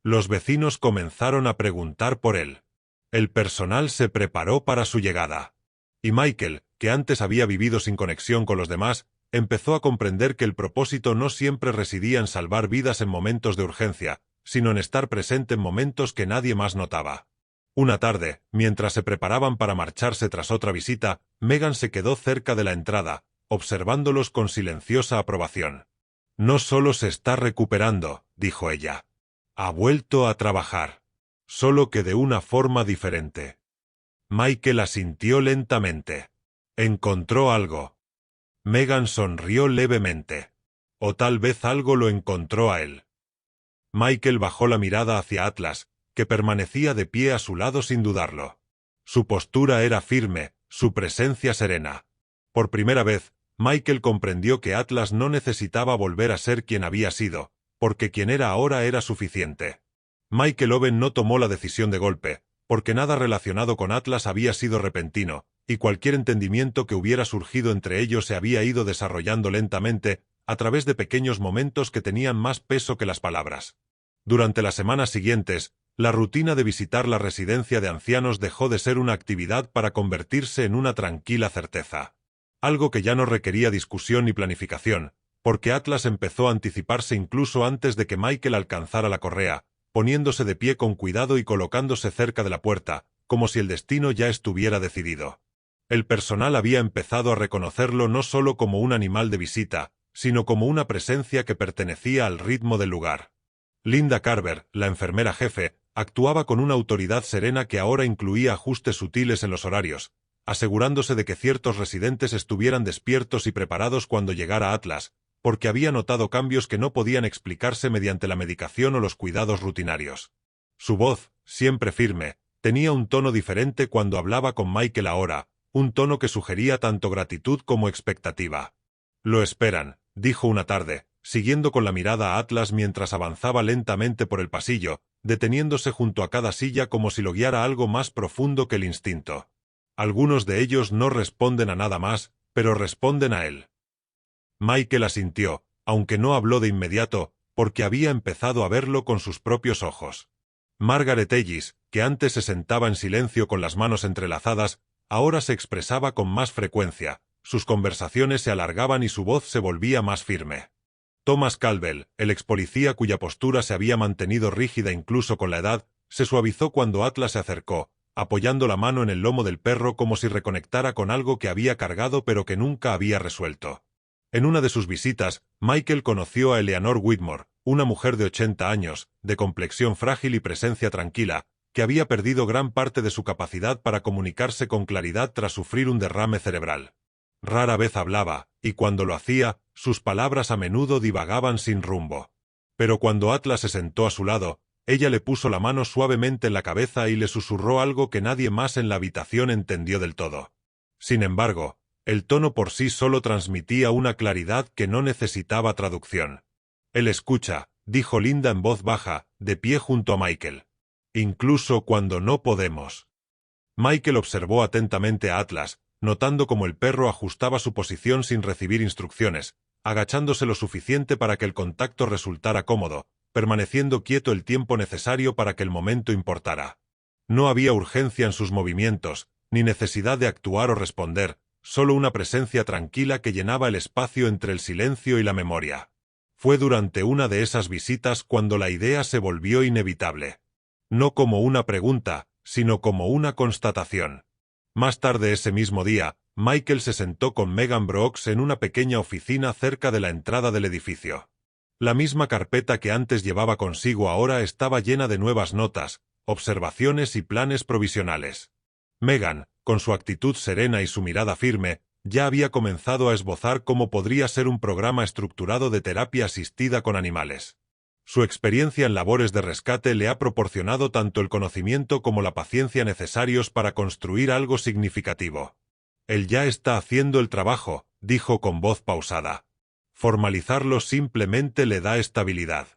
Los vecinos comenzaron a preguntar por él. El personal se preparó para su llegada. Y Michael, que antes había vivido sin conexión con los demás, empezó a comprender que el propósito no siempre residía en salvar vidas en momentos de urgencia, sino en estar presente en momentos que nadie más notaba. Una tarde, mientras se preparaban para marcharse tras otra visita, Megan se quedó cerca de la entrada, observándolos con silenciosa aprobación. «No solo se está recuperando», dijo ella. «Ha vuelto a trabajar. Solo que de una forma diferente». Michael asintió lentamente. Encontró algo. Megan sonrió levemente. O tal vez algo lo encontró a él. Michael bajó la mirada hacia Atlas, que permanecía de pie a su lado sin dudarlo. Su postura era firme, su presencia serena. Por primera vez, Michael comprendió que Atlas no necesitaba volver a ser quien había sido, porque quien era ahora era suficiente. Michael Owen no tomó la decisión de golpe, porque nada relacionado con Atlas había sido repentino, y cualquier entendimiento que hubiera surgido entre ellos se había ido desarrollando lentamente, a través de pequeños momentos que tenían más peso que las palabras. Durante las semanas siguientes, la rutina de visitar la residencia de ancianos dejó de ser una actividad para convertirse en una tranquila certeza. Algo que ya no requería discusión ni planificación, porque Atlas empezó a anticiparse incluso antes de que Michael alcanzara la correa, poniéndose de pie con cuidado y colocándose cerca de la puerta, como si el destino ya estuviera decidido. El personal había empezado a reconocerlo no solo como un animal de visita, sino como una presencia que pertenecía al ritmo del lugar. Linda Carver, la enfermera jefe, actuaba con una autoridad serena que ahora incluía ajustes sutiles en los horarios, asegurándose de que ciertos residentes estuvieran despiertos y preparados cuando llegara Atlas, porque había notado cambios que no podían explicarse mediante la medicación o los cuidados rutinarios. Su voz, siempre firme, tenía un tono diferente cuando hablaba con Michael ahora, un tono que sugería tanto gratitud como expectativa. «Lo esperan», dijo una tarde, siguiendo con la mirada a Atlas mientras avanzaba lentamente por el pasillo, deteniéndose junto a cada silla como si lo guiara algo más profundo que el instinto. «Algunos de ellos no responden a nada más, pero responden a él». Michael asintió, aunque no habló de inmediato, porque había empezado a verlo con sus propios ojos. Margaret Ellis, que antes se sentaba en silencio con las manos entrelazadas, ahora se expresaba con más frecuencia, sus conversaciones se alargaban y su voz se volvía más firme. Thomas Caldwell, el expolicía cuya postura se había mantenido rígida incluso con la edad, se suavizó cuando Atlas se acercó, apoyando la mano en el lomo del perro como si reconectara con algo que había cargado pero que nunca había resuelto. En una de sus visitas, Michael conoció a Eleanor Whitmore, una mujer de 80 años, de complexión frágil y presencia tranquila, que había perdido gran parte de su capacidad para comunicarse con claridad tras sufrir un derrame cerebral. Rara vez hablaba, y cuando lo hacía, sus palabras a menudo divagaban sin rumbo. Pero cuando Atlas se sentó a su lado, ella le puso la mano suavemente en la cabeza y le susurró algo que nadie más en la habitación entendió del todo. Sin embargo, el tono por sí solo transmitía una claridad que no necesitaba traducción. «Él escucha», dijo Linda en voz baja, de pie junto a Michael. «Incluso cuando no podemos». Michael observó atentamente a Atlas, notando cómo el perro ajustaba su posición sin recibir instrucciones, agachándose lo suficiente para que el contacto resultara cómodo, permaneciendo quieto el tiempo necesario para que el momento importara. No había urgencia en sus movimientos, ni necesidad de actuar o responder, solo una presencia tranquila que llenaba el espacio entre el silencio y la memoria. Fue durante una de esas visitas cuando la idea se volvió inevitable. No como una pregunta, sino como una constatación. Más tarde ese mismo día, Michael se sentó con Megan Brooks en una pequeña oficina cerca de la entrada del edificio. La misma carpeta que antes llevaba consigo ahora estaba llena de nuevas notas, observaciones y planes provisionales. Megan, con su actitud serena y su mirada firme, ya había comenzado a esbozar cómo podría ser un programa estructurado de terapia asistida con animales. Su experiencia en labores de rescate le ha proporcionado tanto el conocimiento como la paciencia necesarios para construir algo significativo. «Él ya está haciendo el trabajo», dijo con voz pausada. «Formalizarlo simplemente le da estabilidad.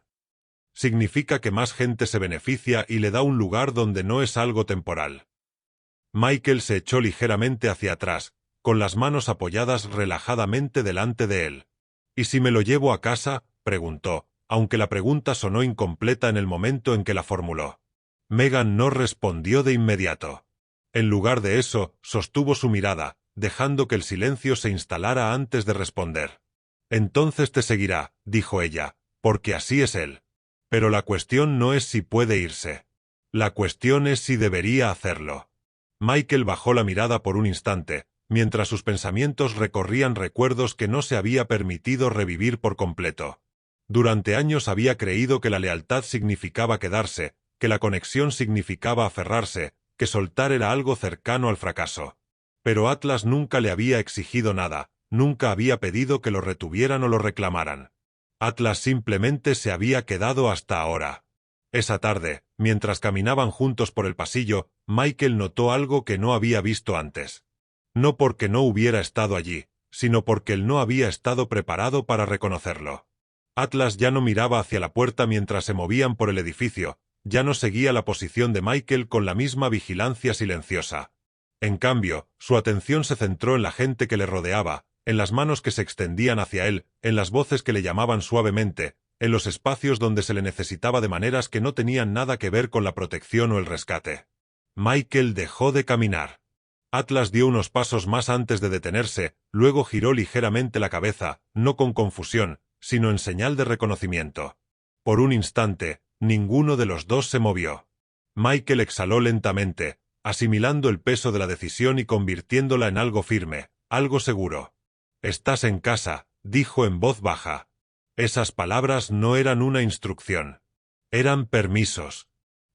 Significa que más gente se beneficia y le da un lugar donde no es algo temporal». Michael se echó ligeramente hacia atrás, con las manos apoyadas relajadamente delante de él. «¿Y si me lo llevo a casa?», preguntó, aunque la pregunta sonó incompleta en el momento en que la formuló. Megan no respondió de inmediato. En lugar de eso, sostuvo su mirada, dejando que el silencio se instalara antes de responder. «Entonces te seguirá», dijo ella, «porque así es él. Pero la cuestión no es si puede irse. La cuestión es si debería hacerlo». Michael bajó la mirada por un instante, mientras sus pensamientos recorrían recuerdos que no se había permitido revivir por completo. Durante años había creído que la lealtad significaba quedarse, que la conexión significaba aferrarse, que soltar era algo cercano al fracaso. Pero Atlas nunca le había exigido nada, nunca había pedido que lo retuvieran o lo reclamaran. Atlas simplemente se había quedado hasta ahora. Esa tarde, mientras caminaban juntos por el pasillo, Michael notó algo que no había visto antes. No porque no hubiera estado allí, sino porque él no había estado preparado para reconocerlo. Atlas ya no miraba hacia la puerta mientras se movían por el edificio, ya no seguía la posición de Michael con la misma vigilancia silenciosa. En cambio, su atención se centró en la gente que le rodeaba, en las manos que se extendían hacia él, en las voces que le llamaban suavemente, en los espacios donde se le necesitaba de maneras que no tenían nada que ver con la protección o el rescate. Michael dejó de caminar. Atlas dio unos pasos más antes de detenerse, luego giró ligeramente la cabeza, no con confusión, sino en señal de reconocimiento. Por un instante, ninguno de los dos se movió. Michael exhaló lentamente, asimilando el peso de la decisión y convirtiéndola en algo firme, algo seguro. «Estás en casa», dijo en voz baja. Esas palabras no eran una instrucción. Eran permisos.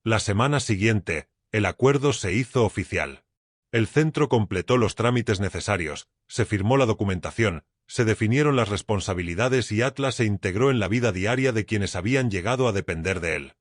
La semana siguiente, el acuerdo se hizo oficial. El centro completó los trámites necesarios, se firmó la documentación, se definieron las responsabilidades y Atlas se integró en la vida diaria de quienes habían llegado a depender de él.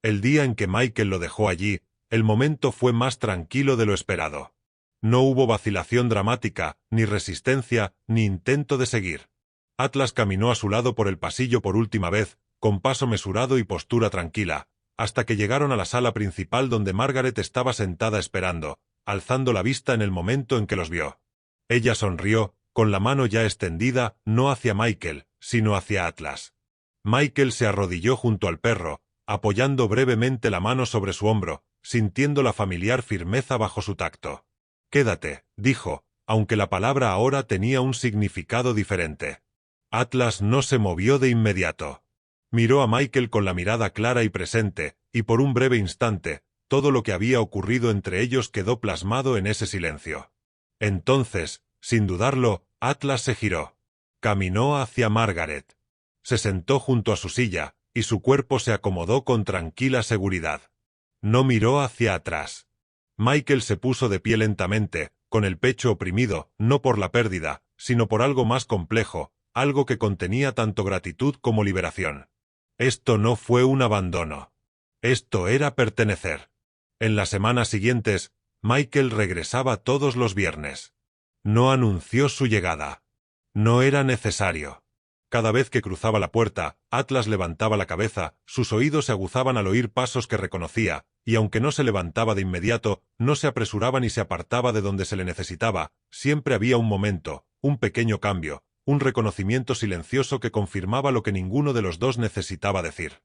El día en que Michael lo dejó allí, el momento fue más tranquilo de lo esperado. No hubo vacilación dramática, ni resistencia, ni intento de seguir. Atlas caminó a su lado por el pasillo por última vez, con paso mesurado y postura tranquila, hasta que llegaron a la sala principal donde Margaret estaba sentada esperando, alzando la vista en el momento en que los vio. Ella sonrió, con la mano ya extendida, no hacia Michael, sino hacia Atlas. Michael se arrodilló junto al perro, apoyando brevemente la mano sobre su hombro, sintiendo la familiar firmeza bajo su tacto. «Quédate», dijo, aunque la palabra ahora tenía un significado diferente. Atlas no se movió de inmediato. Miró a Michael con la mirada clara y presente, y por un breve instante, todo lo que había ocurrido entre ellos quedó plasmado en ese silencio. Entonces, sin dudarlo, Atlas se giró. Caminó hacia Margaret. Se sentó junto a su silla, y su cuerpo se acomodó con tranquila seguridad. No miró hacia atrás. Michael se puso de pie lentamente, con el pecho oprimido, no por la pérdida, sino por algo más complejo, algo que contenía tanto gratitud como liberación. Esto no fue un abandono. Esto era pertenecer. En las semanas siguientes, Michael regresaba todos los viernes. No anunció su llegada. No era necesario. Cada vez que cruzaba la puerta, Atlas levantaba la cabeza, sus oídos se aguzaban al oír pasos que reconocía, y aunque no se levantaba de inmediato, no se apresuraba ni se apartaba de donde se le necesitaba, siempre había un momento, un pequeño cambio, un reconocimiento silencioso que confirmaba lo que ninguno de los dos necesitaba decir.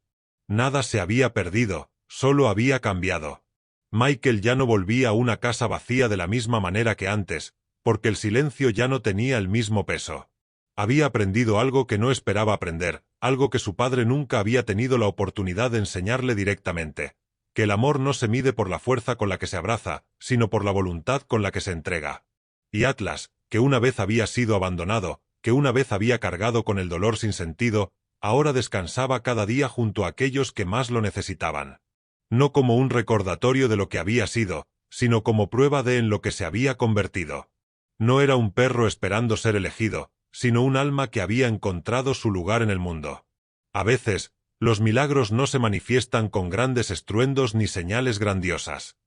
Nada se había perdido, solo había cambiado. Michael ya no volvía a una casa vacía de la misma manera que antes, porque el silencio ya no tenía el mismo peso. Había aprendido algo que no esperaba aprender, algo que su padre nunca había tenido la oportunidad de enseñarle directamente, que el amor no se mide por la fuerza con la que se abraza, sino por la voluntad con la que se entrega. Y Atlas, que una vez había sido abandonado, que una vez había cargado con el dolor sin sentido, ahora descansaba cada día junto a aquellos que más lo necesitaban. No como un recordatorio de lo que había sido, sino como prueba de en lo que se había convertido. No era un perro esperando ser elegido, sino un alma que había encontrado su lugar en el mundo. A veces, los milagros no se manifiestan con grandes estruendos ni señales grandiosas.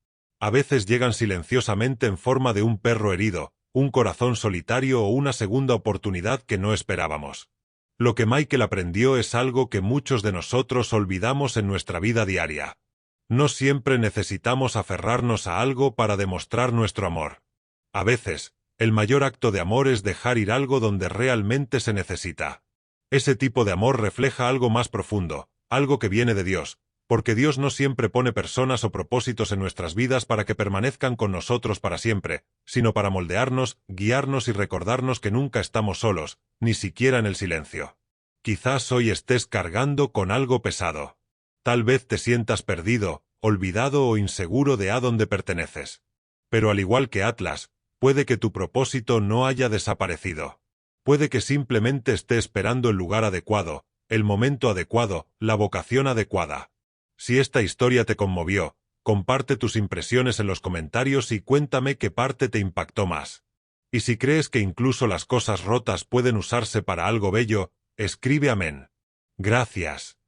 A veces llegan silenciosamente en forma de un perro herido, un corazón solitario o una segunda oportunidad que no esperábamos. Lo que Michael aprendió es algo que muchos de nosotros olvidamos en nuestra vida diaria. No siempre necesitamos aferrarnos a algo para demostrar nuestro amor. A veces, el mayor acto de amor es dejar ir algo donde realmente se necesita. Ese tipo de amor refleja algo más profundo, algo que viene de Dios, porque Dios no siempre pone personas o propósitos en nuestras vidas para que permanezcan con nosotros para siempre, sino para moldearnos, guiarnos y recordarnos que nunca estamos solos, ni siquiera en el silencio. Quizás hoy estés cargando con algo pesado. Tal vez te sientas perdido, olvidado o inseguro de a dónde perteneces. Pero al igual que Atlas, puede que tu propósito no haya desaparecido. Puede que simplemente esté esperando el lugar adecuado, el momento adecuado, la vocación adecuada. Si esta historia te conmovió, comparte tus impresiones en los comentarios y cuéntame qué parte te impactó más. Y si crees que incluso las cosas rotas pueden usarse para algo bello, escribe amén. Gracias.